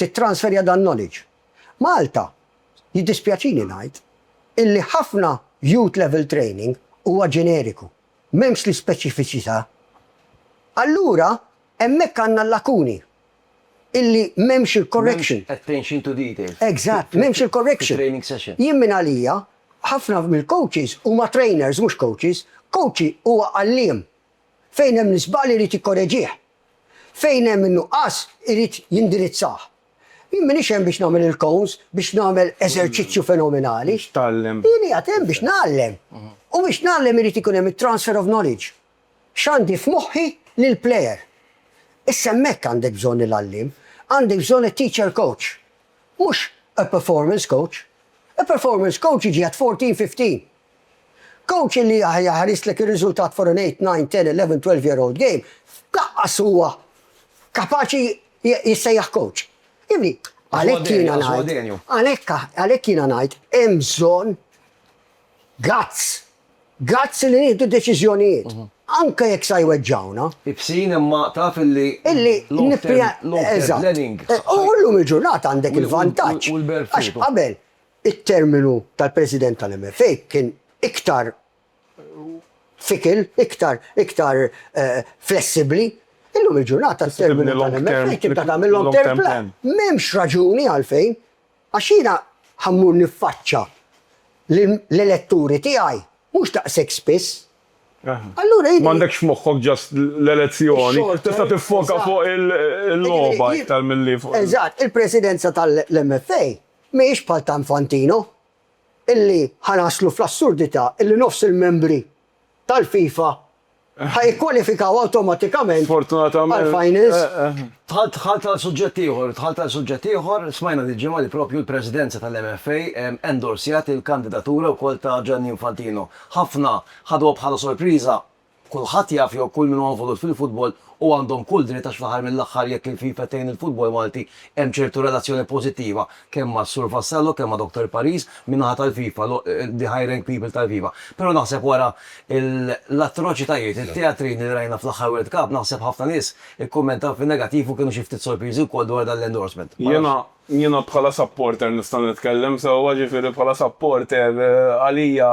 Tittransferja dan knowledge. Malta, jiddispjaċini ngħid, illi ħafna youth level training huwa ġeneriku. M'hemmx li speċifiċità. Allura hemmhekk għandna l-lakuni illi m'hemmx il-correction. Attention to detail. Eżatt, m'hemmx il-correction. Training session. Jien minn għalija, ħafna mill-coaches huma trainers mhux coaches, coachi huwa għalliem. Fejn hemm l-isbal irid ikkorreġih. Fejn hemm in-nuqqas irid jindirizzah. Jien m'iniex hemm biex nagħmel il-cones, biex nagħmel eżerċizzju fenomenali. Tallem. Jien qiegħed hemm biex nagħllem. U biex nagħllem irid ikun hemm it-transfer of knowledge. X'għandi f'moħħi lill-plejer. Issa hemmhekk għandek bżonn il-għallim, għandek bżonn il-teacher coach. Mhux a performance coach. A performance coach jiġi għat 14-15. Coach li jaħarislek ir-riżultat for an 8, 9, 10, 11, 12-year-old game, laqqas huwa kapaċi jissejjaħ coach. Jibni, għalhekk jiena ngħid hemm bżonn guts li nieħdu deċiżjonijiet. Anke jekk sa jweġġawna. Ibsin imma taf illi long-term planning. U llum il-ġurnata għandek il-vantaġġ. Għax qabel it-terminu tal-President tal-MFA kien iktar fikil, iktar flessibli. Illum il-ġurnata tibni t-terminu long term- tal-MFA tibda tagħmel long long term term plan. plan. M'hemmx raġuni għalfejn għax jiena ħammur niffaċċa l-elettori tiegħi mhux daqshekk spiss. Allura M'għandekx moħħok ġast l-elezzjoni, Short term, tista' tiffoka eżatt. fuq il-logħba iktar milli fuq. Eżatt, il-presidenza tal-MFA mhijiex bħal ta' Infantino illi ħanaslu fl-assurdità illi nofs il-membri tal-FIFA ħajkwalifikaw awtomatikament Fortunatament. għal-finals. Tħalt tal-suġġett ieħor, smajna diġġimgħa li propju l-presidenza tal-MFA endorsjat il-kandidatura wkoll ta' Gianni Infantino. Ħafna ħadu bħala sorpriża, kulħadd jaf jew kull min involut fil-futbol u għandhom kull dritt għax fl-aħħar mill-aħħar jekk il-FIFA tgħin il-futbol Malti hemm ċertu relazzjoni pożittiva kemm ma' Sur Vassallo kemm ma' Dr. Paris minnaħa tal-FIFA, the high rank people tal-FIFA. Però naħseb wara l-atroċitajiet, il-teatrini li rajna fl-aħħar World Cup, naħseb ħafna nies ikkummentaw fin-negattiv u kienu xi ftit sorpriżi wkoll dwar dan l-endorsement. Jiena bħala supporter nista' nitkellem sewwa ġifieri bħala supporter għalija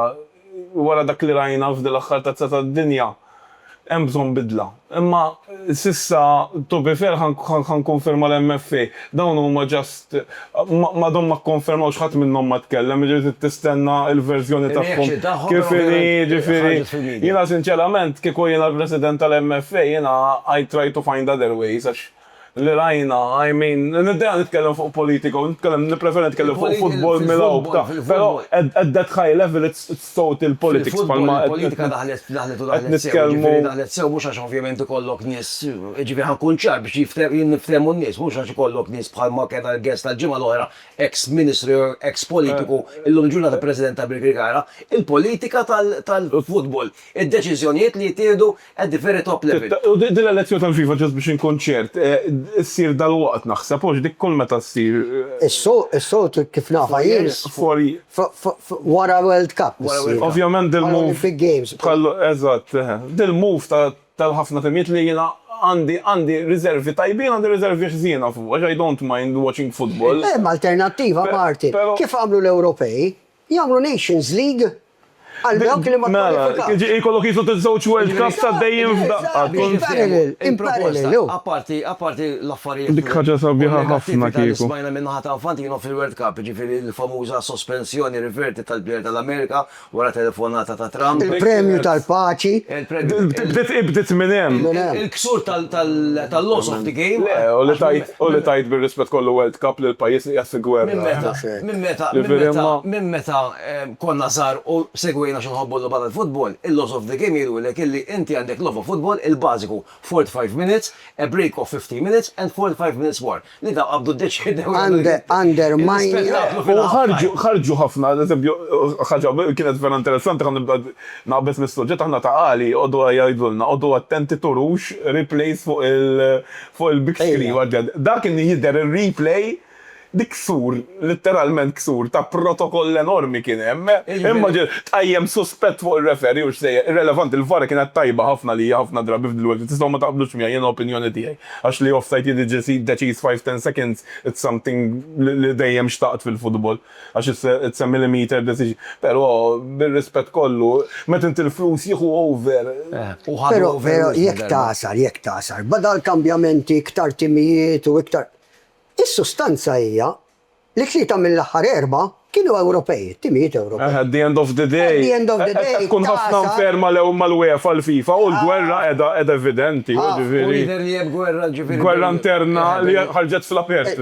wara dak li rajna f'dil aħħar tazza tad-dinja hemm bżonn bidla. Imma sissa to be fair ħankonferma l-MFA. Dawn huma ġast m'għadhom ma kkonfermawx ħadd minnhom ma tkellem, ġifieri tistenna l-verżjoni tagħhom. Ġifieri jiena sinċerament kieku jiena l-President tal-MFA jiena I try to find other ways għax li rajna, I mean, niddeja nitkellem fuq politika, nipreferi nitkellem fuq futbol mill-għob, pero at that high level it's total politics. Il-politika daħlet sew, mux għax ovvjament ikollok nies, ġifieri ħankun ċar biex jiftehmu n-nies, mux għax ikollok nies bħalma kien l-guest tal-ġimgħa l-oħra, ex-ministru, ex-politiku, illum ġurnata President ta' Birkirkara, il-politika tal-futbol, id-deċiżjonijiet li jittieħdu at the very top level. U din l-elezzjoni tal-FIFA ġast biex inkun ċert, issir dal-waqt naħseb, ux dik kull meta ssir. Is-sot kif nafa jien wara World Cup. Ovvjament dil-move. Olympic Games. Eżatt, dil-move tal-ħafna temiet li jiena għandi riservi tajbin, għandi riservi ħżiena fuq, I don't mind watching football. Alternattiva, Martin. Kif għamlu l-Ewropej? Jagħmlu Nations League. Għal-dawk li ma t-kwalifikax. Ikollok jisu t-żewġ World Cup ta' dejjem Apparti l-affarijiet. Dik ħaġa sabiħa ħafna kieku. Smajna minna ħata Infantino fil-World Cup, ġifiri l-famuża sospensjoni riverti tal-Bjer tal-Amerika wara telefonata ta' Trump. Il-premju tal-paċi. Ibdet minn hemm. Il-ksur tal-loss of the game. U li tajt bil-rispet kollu World Cup li l-pajis li jassi gwerra. Minn meta konna żgħar u segwejna xinħobbu l-logħba tal-futbol, il-loss of the game jidu lek illi inti għandek love of football il-bażiku 45 minutes, a break of 15 minutes and 45 minutes more. Li da qabdu d-deċidew. ħarġu ħafna, ħaġa kienet vera interessanti, għan nibda naqbet mis-soġġett aħna ta' għali, għoddu għajdulna, għoddu attenti turux replays fuq il-big screen. Dak kien jidder il-replay dik ksur, literalment ksur, ta' protokoll enormi kien hemm. Imma tajjem suspett fuq il-referi u xsejjer, irrelevant, il-vara kienet tajba ħafna li ħafna drabi f'dil-web. Tistgħu ma taqblux miegħi jien opinjoni tiegħi. Għax li offside deċiż 5-10 seconds, it's something li dejjem xtaqt fil-futbol. Għax it's a millimeter decision. Però bil-rispett kollu, meta inti l-flus jieħu over. Però jekk tasar, bada l-kambjamenti, iktar timijiet u iktar. Is-sustanza hija li tlieta mill-aħħar erba' kienu Ewropej, timijiet Ewropej. At the end of the day. Tkun ħafna ferma mal-UEFA l-FIFA u l-gwerra edha evidenti. Gwerra interna li ħarġet fl-apert.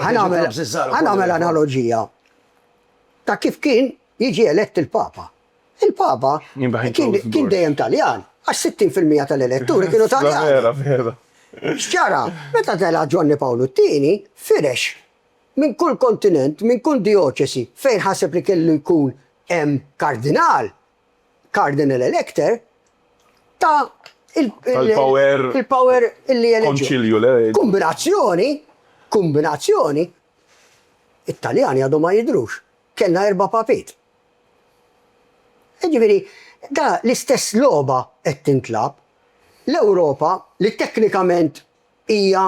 Ħanamel analogija ta' kif kien jiġi elett il-Papa. Il-Papa kien dejjem Taljan, għax 60% tal-elettori kienu Taljani. Xċara, meta tela Giovanni Paolo II, firex minn kull kontinent, minn kull dioċesi, fejn ħaseb li kellu jkun kardinal elector, ta' il-power illi eleġġu. Kombinazzjoni, Italjani għadu ma jidrux, kellna 4 papit. Ġifieri, da l-istess logħba qed tintlab. L-Ewropa li teknikament hija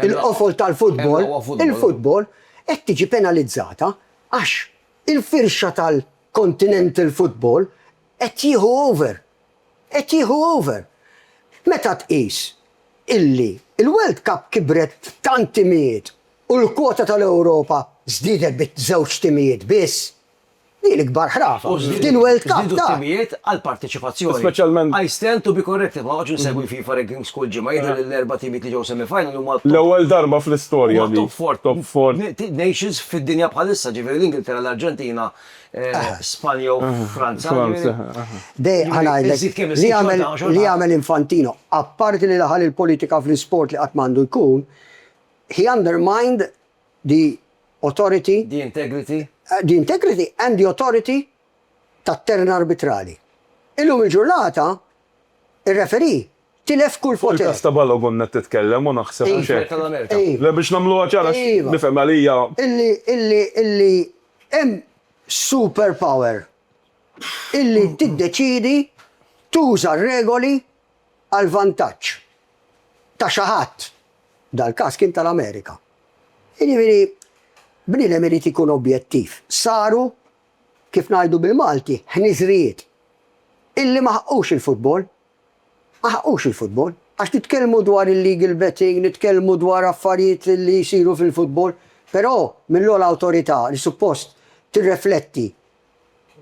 il-qofol tal-futbol, il-futbol qed tiġi penalizzata għax il-firxa continental football qed jieħu over. Qed jieħu over. Meta tqis illi il-World Cup kibret tant timijiet u l-kwota tal-Ewropa żdiedet bit-żewġ timijiet biss. Din l-ikbar ħrafa. Din World Cup Żdiedu t-timijiet għal-partiċipazzjoni. Speċjalment- I stand to be corrected, ma għaxu nsegwi FIFA ranking school ġimma jidher l-erba' timijiet li ġew semifinal huma L-ewwel darba fl-istorja li. top four. Top four. Nations fid-dinja bħalissa, ġifieri l-Ingilterra, l-Arġentina, Spanja u Franza. Franza. Dej ħanajdlek Iżid kemm li isir għamel xorta, xorta. li għamel Infantino, apparti li daħal il-politika fl-sport li qatt m'għandu jkun, he undermined the authority, The integrity. the integrity and the authority tat-terna arbitrali. Illum il-ġurnata, il-referi tilef kull Fuq poter. il-kas ta' Balogun net titkellem u naħseb Ej, xejn. tal-Amerika. Ej, Le biex nagħmluha ċara Iva. nifhem għalija illi hemm superpower illi tiddeċidi tuża regoli għal vantaġġ ta' xi ħadd. Dal-każ kien tal-Amerika. Jiġifieri bniedem irid ikun objettiv. Saru kif ngħidu bil-Malti ħniżrijiet illi ma ħaqqux il-futbol. Ma ħaqqux il-futbol. Għax nitkellmu dwar il-legal betting, nitkellmu dwar affarijiet li jsiru fil-futbol, però mill-ogħla awtorità li suppost tirrefletti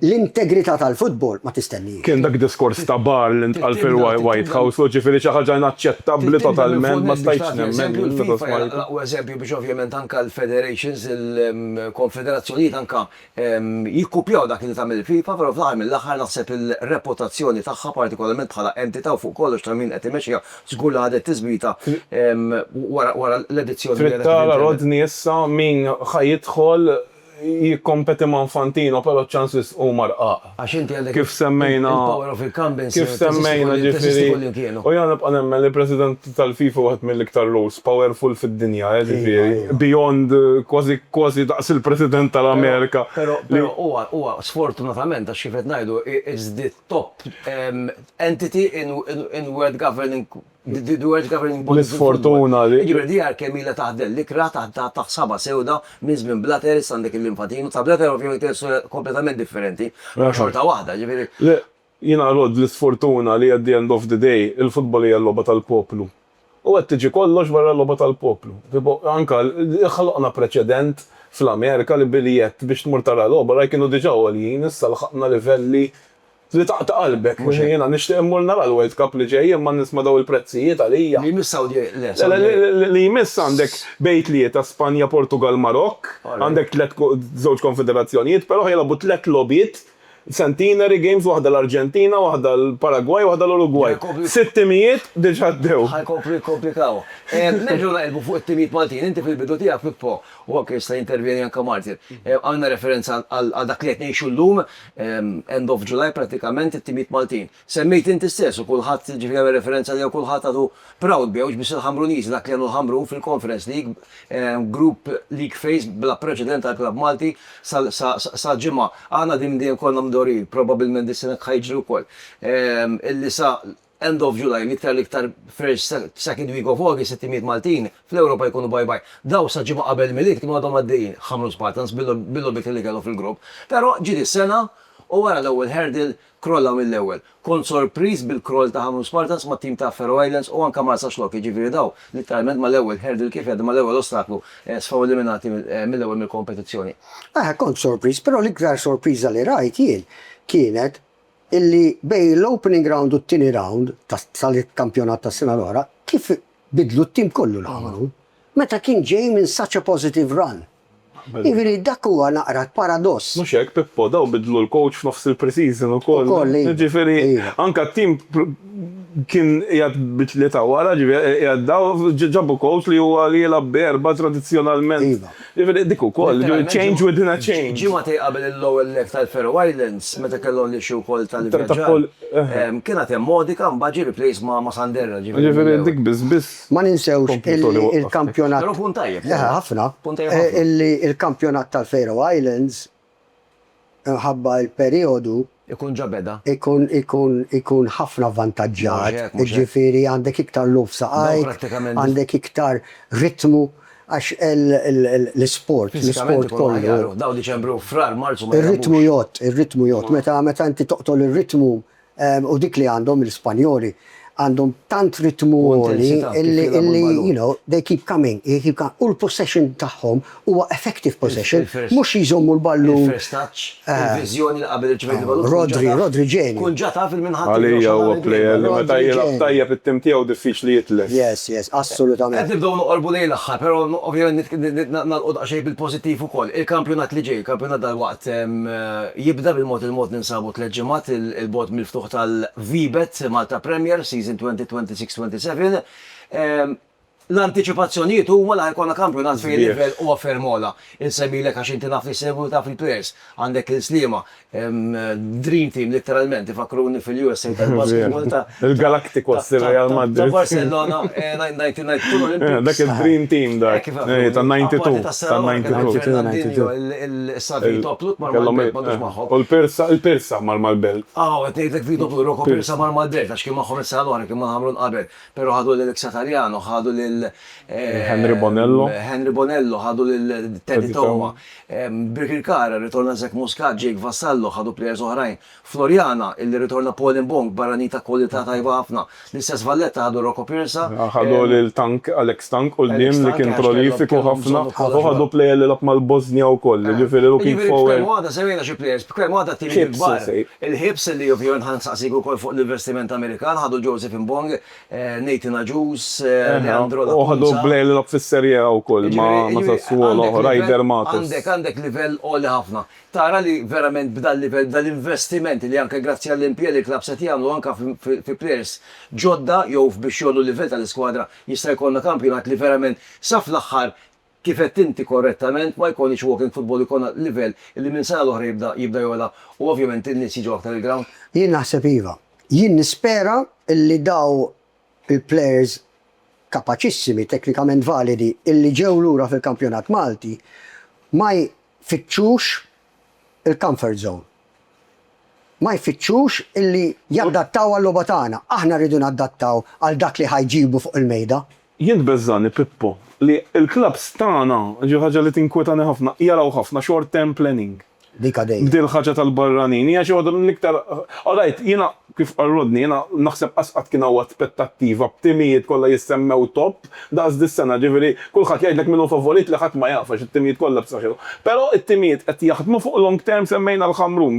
l-integrità tal-futbol ma tistenni. kien dak diskors ta' bar li ntqal fil-White House u ġifieri xi ħaġa inaċċettabbli totalment ma stajtx nemmen. U eżempju biex ovvjament anka l-federations, il-konfederazzjonijiet anka jikkupjaw dak li tagħmel il-FIFA, però fl-aħħar mill-aħħar naħseb il-reputazzjoni tagħha partikolarment bħala entità u fuq kollox ta' min qed imexxiha żgur li ħadet tiżbita wara l-edizzjoni. Trid tara Rodni issa min ħajidħol jikkompeti ma' Infantino, però ċansis u marqaq. Għax inti għandek Kif semmejna il-power of incumbency. Kif semmejna ġifieri. U jana nibqa' nemmen li President tal-FIFA waħed mill-iktar roles powerful fid-dinja, ġifieri. Beyond kważi daqs il-President tal-Amerika. Però huwa sfortunatament għax kif qed ngħidu is the top entity in world governing the world governing body. L-isfortuna li- Ġifieri di kemm ilha taħdel l-ikra taħsaba sewda minn żmien Blatters għandek il-Infantino, ta' Blatter ovvjament hija kompletament differenti, xorta waħda, ġifieri. Jina rod l-sfortuna li at the end of the day il-futbol hija l-logħba tal-poplu. U qed tiġi kollox wara l-logħba tal-poplu. Anka ħaloqna preċedent fl-Amerika li biljett biex tmur tara l-logħba ra kienu diġà għoljin, issa lħaqna livelli li taqta' qalbek. Jiena nixtieq immur nara l-World Cup li ġej imma nisma' daw il-prezzijiet għalija. Li missaw Li jmiss għandek bejt li ta' Spanja, Portugal, Marokk, għandek żewġ konfederazzjonijiet, però ħejlabu tlet lobiet, Centenary Games, waħda l-Arġentina, waħda l-Paraguay, waħda l-Uruguay. 600 diġà ddew. ħajkompli komplikaw. Nerġgħu naqilbu fuq it-timijiet Maltin, inti fil-bidu tiegħek Pippo, u anke jista' jintervjeni anke Martin. Għandna referenza għal dak li qed ngħixu llum, end of July pratikament it-timijiet Maltin. Semmejt inti stess u kulħadd ġifieri referenza li kulħadd għadu proud bihom biss il-Ħamruniż dak li għandu l-Ħamrun fil-Conference League, Group League Phase bla preċedent tal-Klab Malti sal-ġimgħa. Għandna din konna mdori, probabbilment dis-sena ħajġri wkoll. Illi sa end of July, l-iktar first, second week of August, it-timijiet Maltin, fl-Ewropa jkunu bye-bye. Daw sa ġimgħa qabel mill-lik kienu għadhom għaddejjin, ħamru Spartans bil-lobit li kellu fil-grupp. Però ġiet is-sena u wara l-ewwel hurdle krolla mill-ewwel. Kont sorpriż bil-kroll ta' ħamru Spartans ma' tim ta' Faroe Islands u anke Marsa Xlok, jiġifieri daw literalment mal-ewwel hurdle kif jgħaddu mal-ewwel ostaklu sfaw eliminati mill-ewwel mill-kompetizzjoni. Kont sorpriż, però l-iktar sorpriża li rajt jien kienet illi bej l-opening round u t-tini round tal-kampjonat tas sena l-ora, kif bidlu t-tim kollu l-ħamru, meta kien ġej minn such a positive run. Iviri dak huwa naqra paradoss. Mhux hekk Pippo daw bidlu l-coach f'nofs il-pre-season ukoll. Ġifieri anke t-tim kien qiegħed bitlieta wara, qiegħed daw ġabu coach li huwa li jilgħab berba tradizzjonalment. Ġifieri dik ukoll, change within a change. Ġimgħa qabel il-ewwel leg tal-Faroe Islands meta kellhom li xi wkoll tal-vjaġġar. Kienet hemm Modika mbagħad replace ma' Sanderra. Ġifieri dik biss. Ma ninsewx il-kampjonat. Però punt tajjeb. Ħafna. Il-kampjonat tal-Faroe Islands ħabba il-periodu ikun ġabeda. Ikun ħafna vantaġġat. Ġifieri għandek iktar luf saqajk, għandek iktar ritmu, għax l-sport kollu. Daw Diċembru, frar, Marzu ma Ir-ritmu jott, meta inti toqtol ir-ritmu u dik li għandhom l-Spanjoli għandhom tant ritmu illi, you know, they keep coming, u l-possession tagħhom huwa effective possession, mhux jżommu l-ballu. First touch, il-vizjoni li qabel irċevejt il-ballu. Rodri ġeni. Kun ġata fil-minħat. Għalija huwa plejer li meta jilgħab tajjeb it-tim tiegħu diffiċli jitlef. Yes, assolutament. Qed nibdew noqorbu lejn l-aħħar, però ovvjament nagħlqod xejn bil-pożittiv ukoll. Il-kampjonat li ġej, il-kampjonat dal-waqt jibda bil-mod ninsabu tliet ġimgħat il-bot mill-ftuħ tal-Vibet Malta Premier Season 2026-27. L-anticipazzjonijiet huma li ħajkonna kampjonat fejn livell u fermola. Insemmilek għax inti naf li segwu taf il-players. Għandek il-slima, Dream Team literalment, ifakruni fil-USA tal-basketball ta' il-Galacticos Real Madrid. Ta' Barcelona, 1992. Dak il-Dream Team dak, ta' 92. Ta' 92. Il-Savi Toplut mal-Malbelt, u l-Persa mal-Malbelt. Għetnejtek vi Toplut, Roko Persa mal-Malbelt, għax kien maħħom il-Salora, kien maħħamrun qabel, pero ħadu l-Xatariano, ħadu Henry Bonello, ħadu l-Teddy Toma, Birkirkara, ritorna Zek Muscat, Jake Vassallo, ħadu plejers oħrajn, Floriana, illi ritorna Paul Mbong, baranita kwalità tajba ħafna, l-istess Valletta ħadu Rocco Pirsa. ħadu l-Tank, Alex Tank, u l-dim li kien prolifiku ħafna, u ħadu plejer li lab mal-Bosnia u koll, ġifiri looking forward. Għada, sewina xie plejers, għada timi gbar. Il-Hips li jovjon ħan saqsiku kol fuq l-investiment Amerikan, ħadu Joseph Mbong, Nathan Ajus, u ħadu plejer li lab fis-serja u koll, ma Sassuolo, Ryder Matos. Għandek livell oli ħafna. Tara li verament b'dal livell dal-investimenti li anke grazzi għall-impjeg li klab se jagħmlu anke fi players ġodda jew biex jollu livell tal-iskwadra jista' jkollna kampjonat li verament sa fl-aħħar kif qed inti korrettament ma jkollniex walking football ikollna livell li minn sena l-oħra jibda jola u ovvjament in-nies jiġu aktar il-ground. Jien naħseb iva. Jien nispera illi daw il-players kapaċissimi, teknikament validi, illi ġew lura fil-kampjonat Malti ma jfittxux il-comfort zone. Ma jfittxux illi jaddattaw għall-logħba tagħna. Aħna rridu naddattaw għal dak li ħajġibu fuq il-mejda. Jien beżżani Pippo li l-klabs tagħna ġi ħaġa li tinkwetani ħafna, jaraw ħafna short-term planning. Dika dej. Bdil ħaġa tal-barranin, hija xi ħaġa l-iktar. Alright, jiena kif qarrodni, jiena naħseb qasqat kien hawn aspettattiva b'timijiet kollha jissemmew top, daqs dis-sena ġifieri kulħadd jgħidlek minnu favorit li ħadd ma jafax it-timijiet kollha b'saħħithom. Però it-timijiet qed jaħdmu fuq long term semmejna l-ħamrun,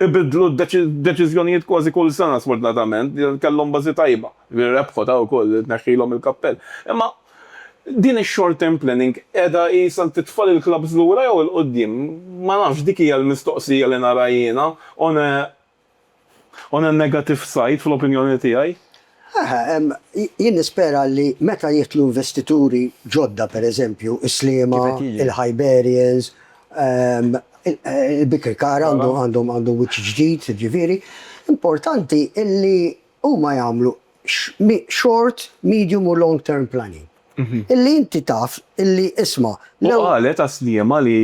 bidlu deċiżjonijiet kważi kull sena sfortunatament, kellhom bażi tajba. Rebħu ta' wkoll tneħħilhom il-kappell. Imma din ix-short term planning qiegħda qisha titfal il-klabs lura jew il-qudiem. Ma nafx dik hija l-mistoqsija li nara jiena on a negative side fl-opinjoni tiegħi. Jien nispera li meta jitlu investituri ġodda pereżempju, is-Sliema, il-Hiberians, il-Bikirkara għandhom wiċċ ġdid, ġifieri, importanti illi huma jagħmlu short, medium u long term planning. Illi inti taf, illi isma. U qalet għas-Sliema li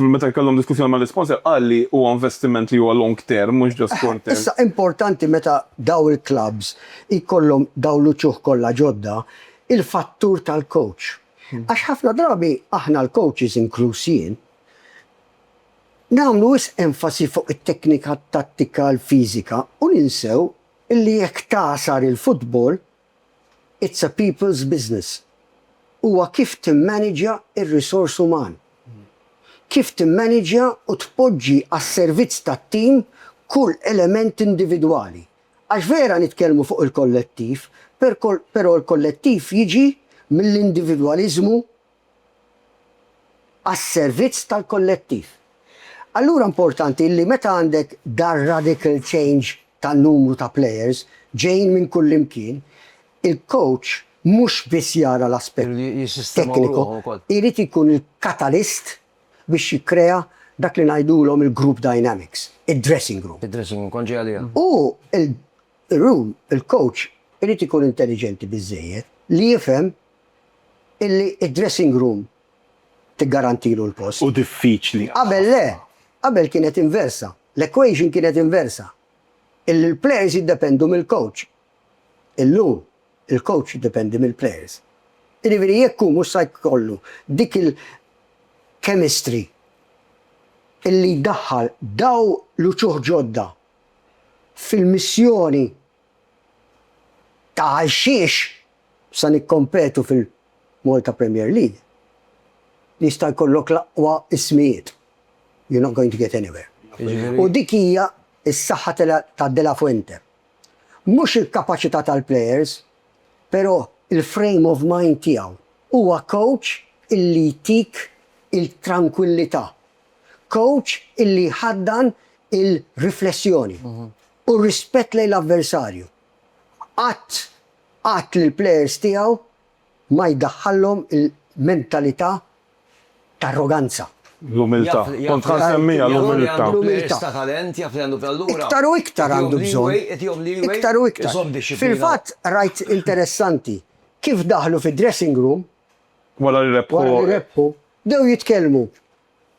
meta kellhom diskussjoni mal-sponsor qal li huwa investiment li huwa long term, mhux just short term. Issa importanti meta daw il-clubs ikollhom daw l-uċuħ kollha ġodda il-fattur tal-coach. Għax ħafna drabi aħna l-coaches inklusjin nagħmlu enfasi fuq it-teknika tattika l-fiżika u ninsew illi jekk tasar il-futbol it's a people's business. Huwa kif timmanagja ir-risors uman. Kif timmanagja u tpoġġi għas-servizz tat-tim kull element individwali. Għax vera nitkellmu fuq il-kollettiv, però l-kollettiv jiġi mill-individwaliżmu għas-servizz tal-kollettiv. Allura importanti li meta għandek dar radical change tan-numru ta' players ġejjin minn kull imkien, il-coach mhux biss jara l-aspett tekniku, irid ikun il-katalist biex jikkrea dak li ngħidulhom il-group dynamics, il-dressing room. Il-dressing room, konġi għalija. U il-room, il-coach, irid ikun intelligenti biżżejjed li jifhem illi il-dressing room tiggarantilu l-post. U diffiċli. Qabel kienet inversa. L-equation kienet inversa. Il-players jiddependu mill-coach. Illum il-coach jiddependi mill-players. Jiġifieri jekk hu mhux se jkollu dik il-chemistry illi jdaħħal daw l-uċuħ ġodda fil-missjoni ta' għalxiex sa nikkompetu fil-Malta Premier League, li jista' jkollok l-aqwa ismijiet. You're not going to get anywhere. U dik hija s-saħħa ta' De La Fuente. Mhux il-kapaċità tal-players, però il-frame of mind tiegħu. Huwa coach illi jtik il-tranquillità. Coach illi ħaddan il-riflessjoni u rispett lejn l-avversarju. Qatt lill-players tiegħu ma jdaħħallhom il-mentalità ta' arroganza. L-umiltà. Kont ħansemmija l-umiltà. L-umiltà ta' talent, jaf li għandu allura. Iktar u iktar għandu bżonn. Iktar u iktar. Fil-fatt rajt interessanti kif daħlu fid-dressing room Wara li rebħu. dew jitkellmu.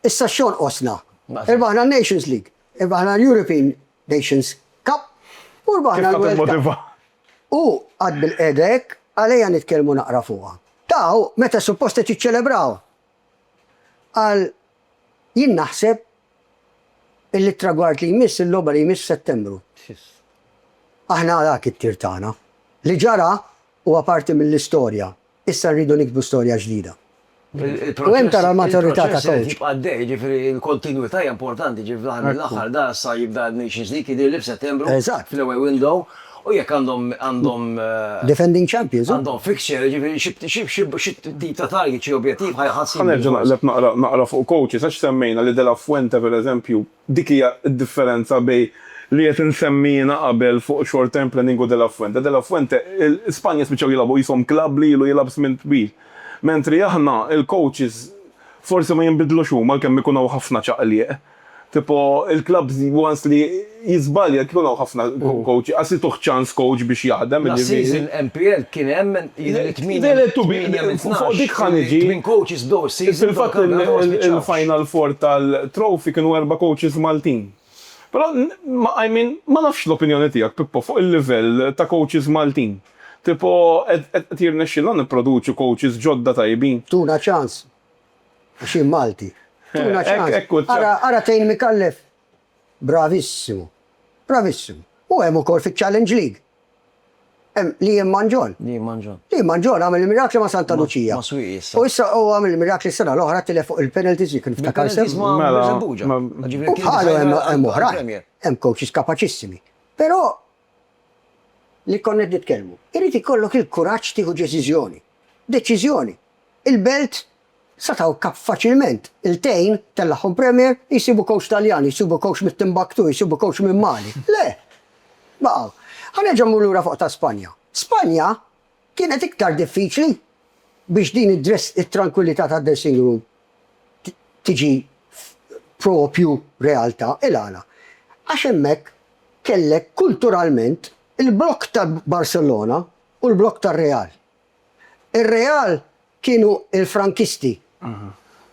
Issa xon osna. Irbaħna Nations League, irbaħna European Nations Cup, u irbaħna l-World Cup. U għad bil-edek, għalija nitkellmu naqra fuqha. Taw, meta supposta tiċċelebraw. Għal jien naħseb illi tragward li jmiss il-logħba li jmiss Settembru. Aħna dak it-tir tagħna. Li ġara huwa parti mill-istorja. Issa rridu nikbu storja ġdida. U hemm tara l-maturità ta' coach. Għaddej, ġifieri l-kontinwità hija importanti, ġifieri mill-aħħar da sa jibda Nations League jidher li f'Settembru fl-ewwel window u jekk għandhom Defending champions. għandhom fixture, ġifieri xi tip ta' target, xi objettiv ħajħassib. Ħanerġa' naqleb naqra fuq coaches, għax semmejna li De La Fuente pereżempju, dik hija d-differenza bej li qed insemmina qabel fuq short term planning u De La Fuente. De La Fuente, l-Ispanja spiċċaw jilagħbu jisom klabb li ilu jilab żmien twil. Mentri aħna il-coaches forsi ma jinbidlux huma kemm ikunu ħafna ċaqliq. Tipo il-clubs once li jizbalja ikunu ħafna coaches, għasi tuħ ċans coach biex jaħdem. La season MPL kien hemm dik ħaniġi. Min coaches bdew season. Fil-fatt il-Final Four tal-Trophy kienu 4 coaches Maltin. Però ma nafx l-opinjoni tiegħek Pippo fuq il-livell ta' coaches Maltin. Tipo, qed jirnexxilna nipproduċu coaches ġodda tajbin. Tuna ċans. Xi Malti. Tuna ċans. Ara Tejn Mikallef. Bravissimo. Bravissimo. U hemm ukoll fiċ-Challenge League. Hemm Liam Manġon. Liam Manġon għamel il-mirakli ma' Santa Lucia. U issa u għamel il-mirakli s-sena l-oħra tilef fuq il-penalties kien ftakar sew. U bħalu hemm oħrajn. Hemm coaches kapaċissimi. Però li konnet nitkellmu. Irid ikollok il-kuraġġ tieħu deċiżjoni. Il-belt sataw kap faċilment. Il-Tejn tellaħħom Premier jisibu coach Taljan, jisibu coach mit-Timbuktu, jisibu coach minn Mali. Le. Baqgħu. Ħanerġa' mmur lura fuq ta' Spanja. Spanja kienet iktar diffiċli biex din it-tranquillità ta' dressing room tiġi propju realtà il-għala. Għax hemmhekk kellek kulturalment il-blok ta' Barcelona u l-blok ta' Real. Il-Real kienu il-Frankisti,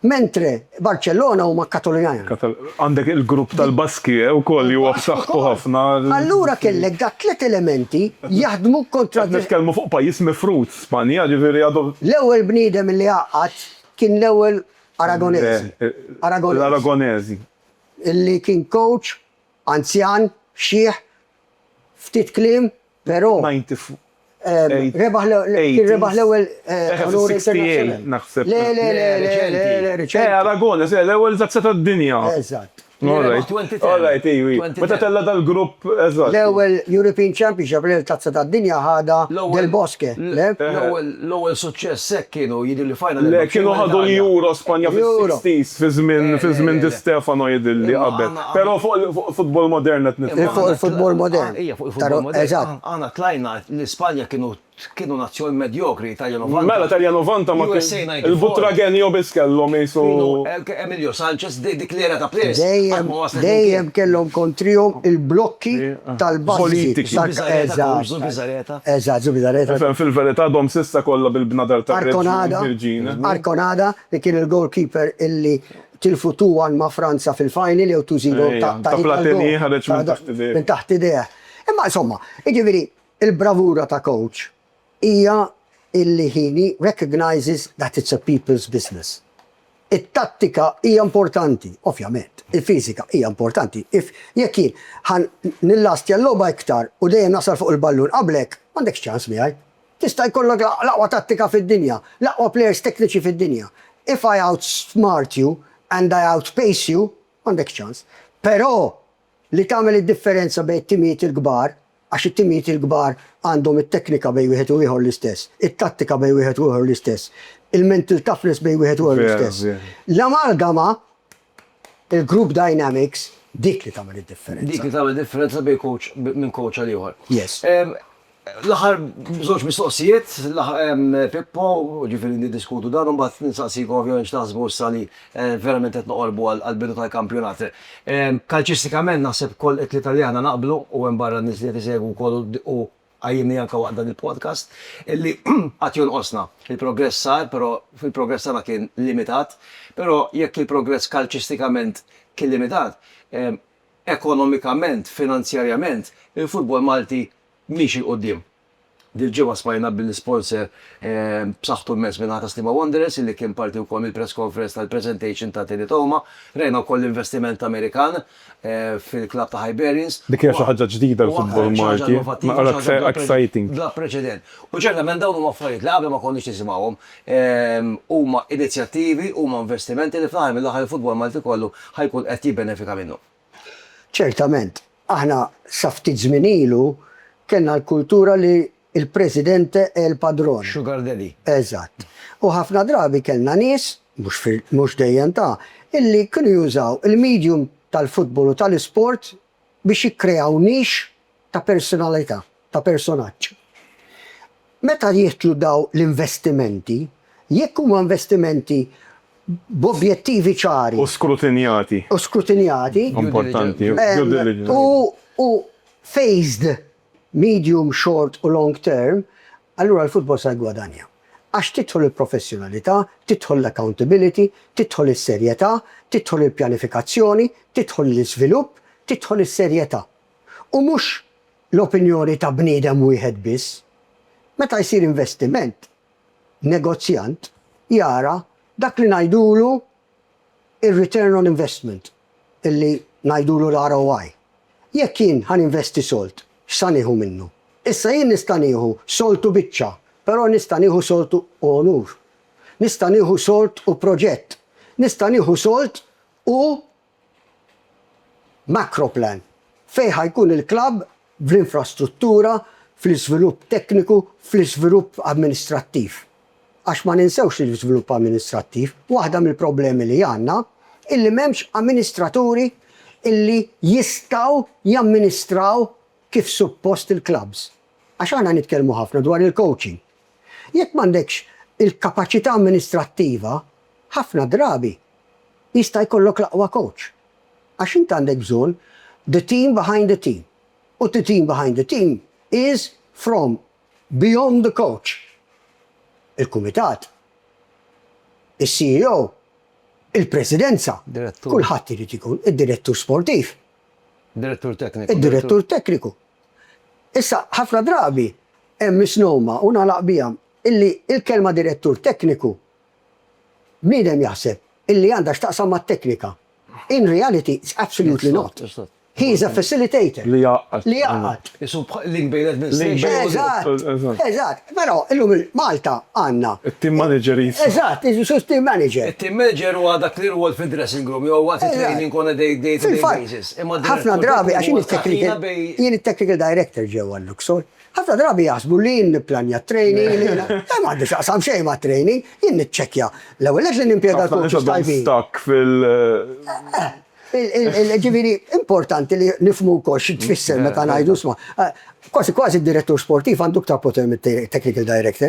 mentre Barcellona huma Katolinjani. Għandek il-grupp tal-Baski u koll huwa b'saħħtu ħafna. Allura kellek dak 3 elementi jaħdmu kontra. Nitkellmu fuq pajjiż mifrut Spanja, ġifieri għadu. L-ewwel bniedem li għaqad kien l-ewwel Aragonesi. L-Aragonesi. Illi kien coach, anzjan, xieħ, ftit klim, però rebaħ l-ewwel onur internazzjonali. Naħseb. Le, Aragones, l-ewwel zazzata d-dinja. Eżatt. Alright, iwi. Meta tella dal-grupp, eżatt. L-ewwel European Championship li tazza tad-dinja ħada Del Bosque. L-ewwel suċċess hekk kienu jidhirli final. Le, kienu ħadu l-Euro Spanja fis-60s fi żmien Di Stefano jidilli qabel. Però fuq futbol modern qed nitkellem. Fuq il-futbol modern. Ija fuq il-futbol modern. Għana tlajna l-Ispanja kienu nazzjon medjokri Italja 90. Mela Italja 90 ma il-Butragenio biss kellhom jisu. Emilio Sanchez diklera ta' players. Dejjem kellhom kontrihom il-blokki tal-Baski. Eżatt, Zubizarreta. Fil-verità dom sissa kollha bil-bnadar ta' Arconada li kien il-goalkeeper illi tilfu 2-1 ma' Franza fil-final jew 2-0 ta' Platini ħareġ minn taħt idea. Imma insomma, jiġifieri il-bravura ta' coach hija illi ħini recognizes that it's a people's business. It-tattika hija importanti, ovvjament, il-fizika hija importanti. Jekk jien ħan nillastja l-logħba iktar u dejjem nasal fuq il-ballun qablek, m'għandekx ċans miegħi. Tista' jkollok l-aqwa tattika fid-dinja, l-aqwa players tekniċi fid-dinja. If I outsmart you and I outpace you, m'għandek ċans. Però li tagħmel id-differenza bejn it-timijiet il-kbar, għax it-timijiet il-kbar għandhom it-teknika bejn wieħed u ieħor l-istess, it-tattika bejn wieħed u ieħor l-istess, il-mental toughness bejn wieħed u ieħor l-istess. L-amalgama, il-group dynamics, dik li tagħmel id-differenza. Dik li tagħmel differenza bejn coach minn coach għal ieħor. Yes. L-aħħar żewġ mistoqsijiet, Pippo, ġifieri niddiskutu dan, u mbagħad nistaqsik ovvjament x'taħsbu issa li verament qed noqorbu għall-bidu tal-kampjonat. Kalċistikament naħseb koll l-Italjana naqblu u hemm barra nies li qed isegwu wkoll u għajjimni anke waqt dan il-podcast, illi qatt jonqosna. Il-progress sar, però fil-progress tagħna kien limitat, però jekk il-progress kalċistikament kien limitat, ekonomikament, finanzjarjament, il-futbol Malti miex il-qoddim. Dil-ġimgħa smajna bil-sponsor b'saħħtu immens minn ħata Stima Wanderers illi kien parti wkoll mill-press conference tal-presentation ta' Teddy Toma, rejna wkoll investiment Amerikan fil-klab ta' Hibernians. Dik hija xi ħaġa ġdida l-futbol Malti, ma exciting. Bla preċedent. U ċertament dawn huma affarijiet li qabel ma konniex nisimgħuhom, huma inizjattivi, huma investimenti li fl-aħħar mill-aħħar il-futbol Malti kollu ħajkun qed jibbenefika minnu. Ċertament, aħna sa ftit żmien ilu kellna l-kultura li il-presidente e il-padron. Sugar daddy. Eżatt. U ħafna drabi kellna nies, mhux dejjem ta', illi kienu jużaw il-medium tal-futbol u tal-isport biex jikkreaw nix ta' personalità, ta' personaġġ. Meta jieħtlu daw l-investimenti, jekk huma investimenti b'objettivi ċari. U skrutinjati. U skrutinjati. Importanti. U phased medium, short u long term, allura l-futbol sa' gwadanja. Għax titħol il-professjonalità, titħol l-accountability, titħol il-serjetà, titħol il-pjanifikazzjoni, titħol l-iżvilupp, titħol il-serjetà. U mhux l-opinjoni ta' bniedem wieħed biss. Meta jsir investiment, negozjant jara dak li ngħidulu il-return on investment, illi ngħidulu l-ROI. Jekk jien ħan investi solt, x'sa nieħu minnu? Issa jien nista' nieħu soltu biċċa, però nista' nieħu soltu onur. Nista' nieħu solt u proġett. Nista' nieħu solt u macro plan. Fejn ħajkun il-klabb fl-infrastruttura, fl-iżvilupp tekniku, fl-iżvilupp amministrattiv. Għax ma ninsewx l-iżvilupp amministrattiv, waħda mill-problemi li għandna illi m'hemmx amministraturi illi jistgħu jamministraw kif suppost il-klabs. Għax għana nitkellmu ħafna dwar il-coaching. Jekk m'għandekx il-kapaċità amministrattiva, ħafna drabi jista' jkollok l-aqwa coach. Għax int għandek bżonn the team behind the team. U the team behind the team is from beyond the coach. Il-kumitat, il-CEO, il-presidenza, kulħadd irid ikun id-direttur sportiv. Direttur tekniku. Id-direttur tekniku. Issa, ħafna drabi, hemm misnoma u nagħlaq bihom illi il-kelma direttur tekniku bniedem jaħseb illi għandha x'taqsam mat-teknika. In reality, it's absolutely not. He is a facilitator. Li jaqqat. Li jaqqat. Isu link bejn l-administration. Eżatt. Però illum Malta għandna. Il-team manager jis. Eżatt, isu team manager. Il-team manager huwa dak li rwol fid-dressing room, jew waqt it-training on a day-to-day basis. Ħafna drabi għax jien it-technical director ġewwa l-Luxor. Ħafna drabi jaħsbu li jien nipplanja training, m'għandi xaqsam xejn ma' training, jien niċċekkja l-ewwel li nimpjega coaches tajbin. Stak fil- Ġiviri, importanti li nifmu wkoll xi tfisser meta ngħidu sma. Kważi d-direttur sportiv għandu ktar poter mit-technical director.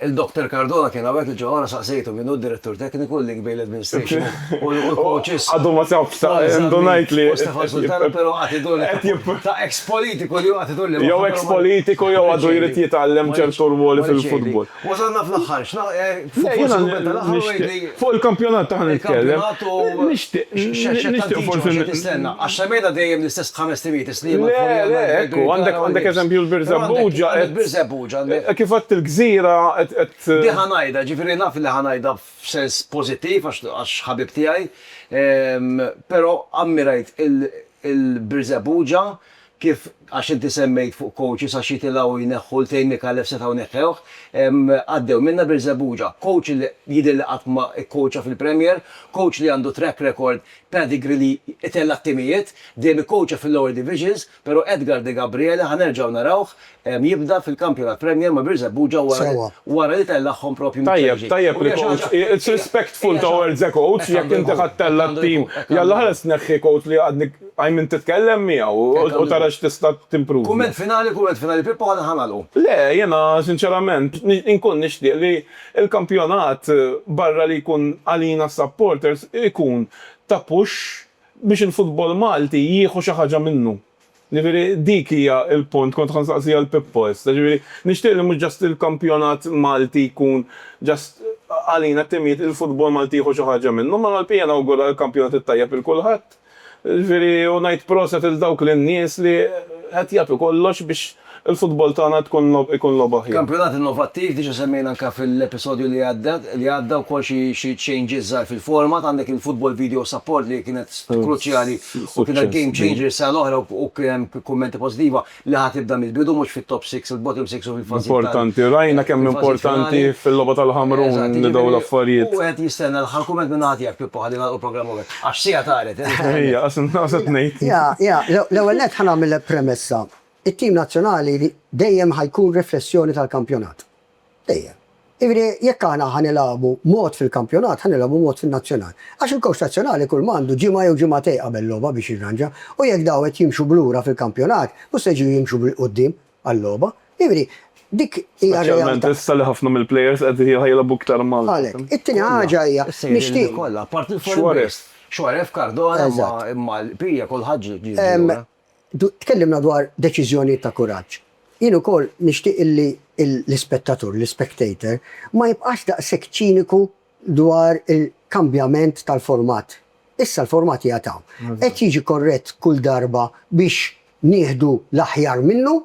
Il-Dr. Cardona kien għabek li ġoħana saqsejtu minnu d-direttur tekniku link bejn l-administration u l-coaches. Għadu ma sabx donajt li. Stefan Sultana, pero għatidu li. Ta' ex-politiku li għatidu li. Jew ex-politiku jew għadu jrid jitgħallem ċertu rwoli fil-futbol. Wasalna fl-aħħar, fuq il-kampjonat taħna nitkellem. Nixtieq forsi tistenna. Għax mejda dejjem l-istess 5 timijiet Le, ekku, għandek eżempju l-Birżebbuġa Il-Birżebbuġa. kif għadt il-gżira Di ħanajda, ġifiri naf li ħanajda f'sens pozittiv għax ħabib tiegħi, pero ammirajt il-Birżebbuġa kif għax inti semmejt fuq coaches għax jitilaw jneħħu l-technical li setaw neħħewh, għaddew minna Birżebbuġa, coach li jidir li għatma coacha fil-Premier, coach li għandu track record, pedigree li itella t-timijiet, dejjem coacha fil-lower divisions, pero Edgar De Gabriele ħanerġaw narawh jibda fil-kampjonat Premier ma' Birżebbuġa wara li tellaħħom propju. Tajjeb li coach, it's respectful towards the coach, jekk inti ħattella t-tim, jalla ħares neħħi coach li għadnik għajmin titkellem miegħu u tara x'tista' timpruvi. Kumment finali, Pippo għal ħanalu. Le, jena sinċerament, inkun nixtieq li il-kampjonat barra li jkun għalina supporters ikun ta' push biex il-futbol Malti jieħu xi ħaġa minnu. Ġifieri dik hija il-punt kont ħansaqsija l-Pippo issa. Ġifieri nixtieq li mhux ġast il-kampjonat Malti jkun ġast għalina timiet il-futbol Malti jieħu xi ħaġa minnu, ma Malti nawgura l-kampjonat it-tajjeb il-kulħadd. Ġifieri u ngħid proset il-dawk lin-nies li qed jagħtu kollox biex il-futbol tagħna ikun logħba ħin. Kampjonat innovattiv diġà semmejna anke fil-episodju li għadda wkoll xi changes żgħar fil-format, għandek il-football video support li kienet kruċjali u kienet game changer sa l-oħra u kien kummenti pożittiva li ħadd tibda mill-bidu mhux fit-top 6, il-bottom 6 u fil-fażi. Importanti, rajna kemm importanti fil-logħba tal-ħamrun li dawn l-affarijiet. U qed jistenna l-ħar kumment minn ħadd jekk Pippo ħalli nagħlqu programm għax sija taret. Ejja, qasad ngħid. L-ewwel nett ħanagħmel premessa. it-tim nazzjonali dejjem ħajkun riflessjoni tal-kampjonat. Dejjem. Ivri, jekk aħna ħanilabu mod fil-kampjonat, ħanilabu mod fil-nazzjonal. Għax il-coach nazzjonali kull mandu ġimgħa jew ġimgħatej qabel logħba biex jirranġa, u jekk daw qed jimxu blura fil-kampjonat, mhux se jiġu jimxu bil-qudiem għall-logħba. Ivri, dik hija realtà. Issa li ħafna mill-plejers qed jilagħbu iktar mal. Għalhekk, it-tieni ħaġa hija nixtieq kollha, part il-Forest. Xwaref Cardona imma l-pija kulħadd ġi. Tkellimna dwar deċiżjonijiet ta' kuraġġ. Jien ukoll nixtieq illi l-ispettatur, l-spectator, ma jibqax daqshekk ċiniku dwar il-kambjament tal-format. Issa l-format jagħtaw. Qed jiġi korrett kull darba biex nieħdu l-aħjar minnu,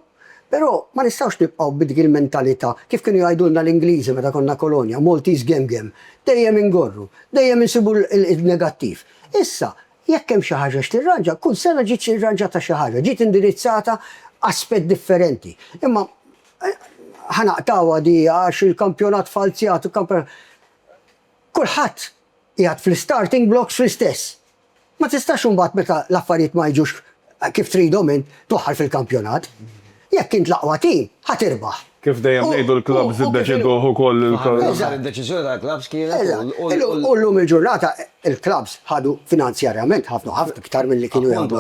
però ma nistgħux nibqgħu b'dik il-mentalità kif kienu jgħidulna l-Ingliżi meta konna kolonja, Maltese gem. Dejjem ingorru, dejjem insibu l-negattiv. Issa, jekk hemm xi ħaġa x'tirranġa, kull sena ġiet irranġata xi ħaġa, ġiet indirizzata aspett differenti. Imma ħanaqtawa di għax il-kampjonat falzjat, kulħadd qiegħed fl-starting blocks fl-istess. Ma tistax imbagħad meta l-affarijiet ma jiġux kif tridhom int toħħal fil-kampjonat. Jekk int l-aqwa tim, ħatirbaħ. Kif dejjem ngħidu l-klabs iddeċiduh ukoll il-klabs. Id-deċiżjoni tal-klabs kienet. U llum il-ġurnata il-klabs ħadu finanzjarjament ħafna iktar milli kienu jagħmlu.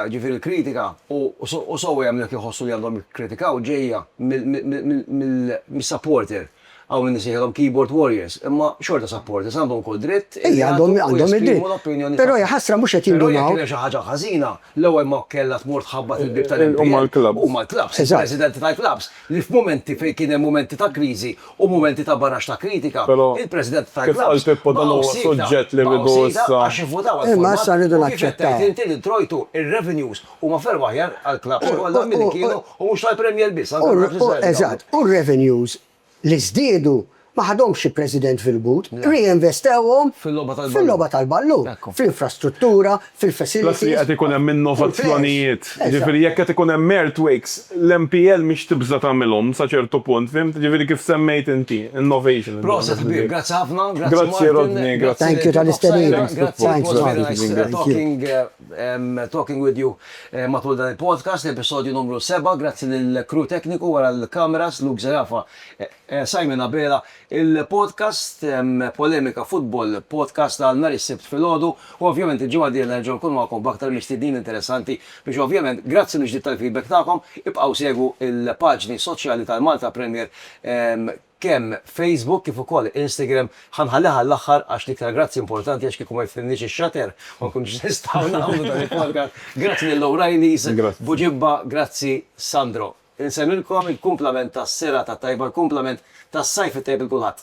Ġifieri l-kritika u sewwa jagħmlu jħossu li għandhom jikkritikaw ġejja mis-supporter. Għaw nisieħlhom keyboard warriors, imma xorta supporters għandhom kull dritt. Għandhom id-dritt. Però ħasra mhux qed jindunaw. Però xi ħaġa ħażina, l-ewwel ma kellha tmur tħabbat il-bib tal-NBA. Huma l-klabs. Huma l-klabs, il-presidenti tal-klabs. Li f'mumenti fejn kien hemm mumenti ta' kriżi u mumenti ta' barrax ta' kritika, il-president tal-klabs. Kif Pippo dan huwa suġġett li rridu issa. Għax ivvutaw għal. Imma issa rridu naċċettaw. Inti li trojtu ir-revenues huma ferm aħjar għall-klabs kollha milli kienu u mhux tal-Premier biss. Eżatt, u revenues li żdiedu ma ħadhomx president fil-but, reinvestewhom fil-logħba tal-ballun, fl-infrastruttura, fil-facilities. Qed ikun hemm innovazzjonijiet. Ġifieri jekk qed ikun hemm Meritwakes, l-MPL mhix tibża tagħmilhom sa ċertu punt, fimt? Ġifieri kif semmejt inti, innovation. Proset kbir, grazzi ħafna, grazzi Rodney, grazzi. Thank you tal-istedina. Talking with you matul dan il-podcast, episodju numru 7, grazzi lill-crew tekniku wara l-kameras, Luke Zerafa, Simon Abela, il-podcast Polemika Football, podcast għal nhar is-Sibt filgħodu, u ovvjament il-ġimgħa dieħla nerġgħu nkunu magħkom b'aktar mistednin interessanti biex ovvjament grazzi li ġdid tal-feedback tagħkom, ibqgħu segwu il-paġni soċjali tal-Malta Premier kemm Facebook kif ukoll Instagram ħanħalliha l-aħħar għax l-iktar grazzi importanti għax kieku ma jfimniex ix-xater ma nkunx nistgħu nagħmlu dan il-podcast. Grazzi lil O'Reilly's, Buġibba, grazzi Sandro. Insemmilkom il-kumplament tas-sera ta' tajba, il-kumplament tas-sajf it-tajb il-kulħadd.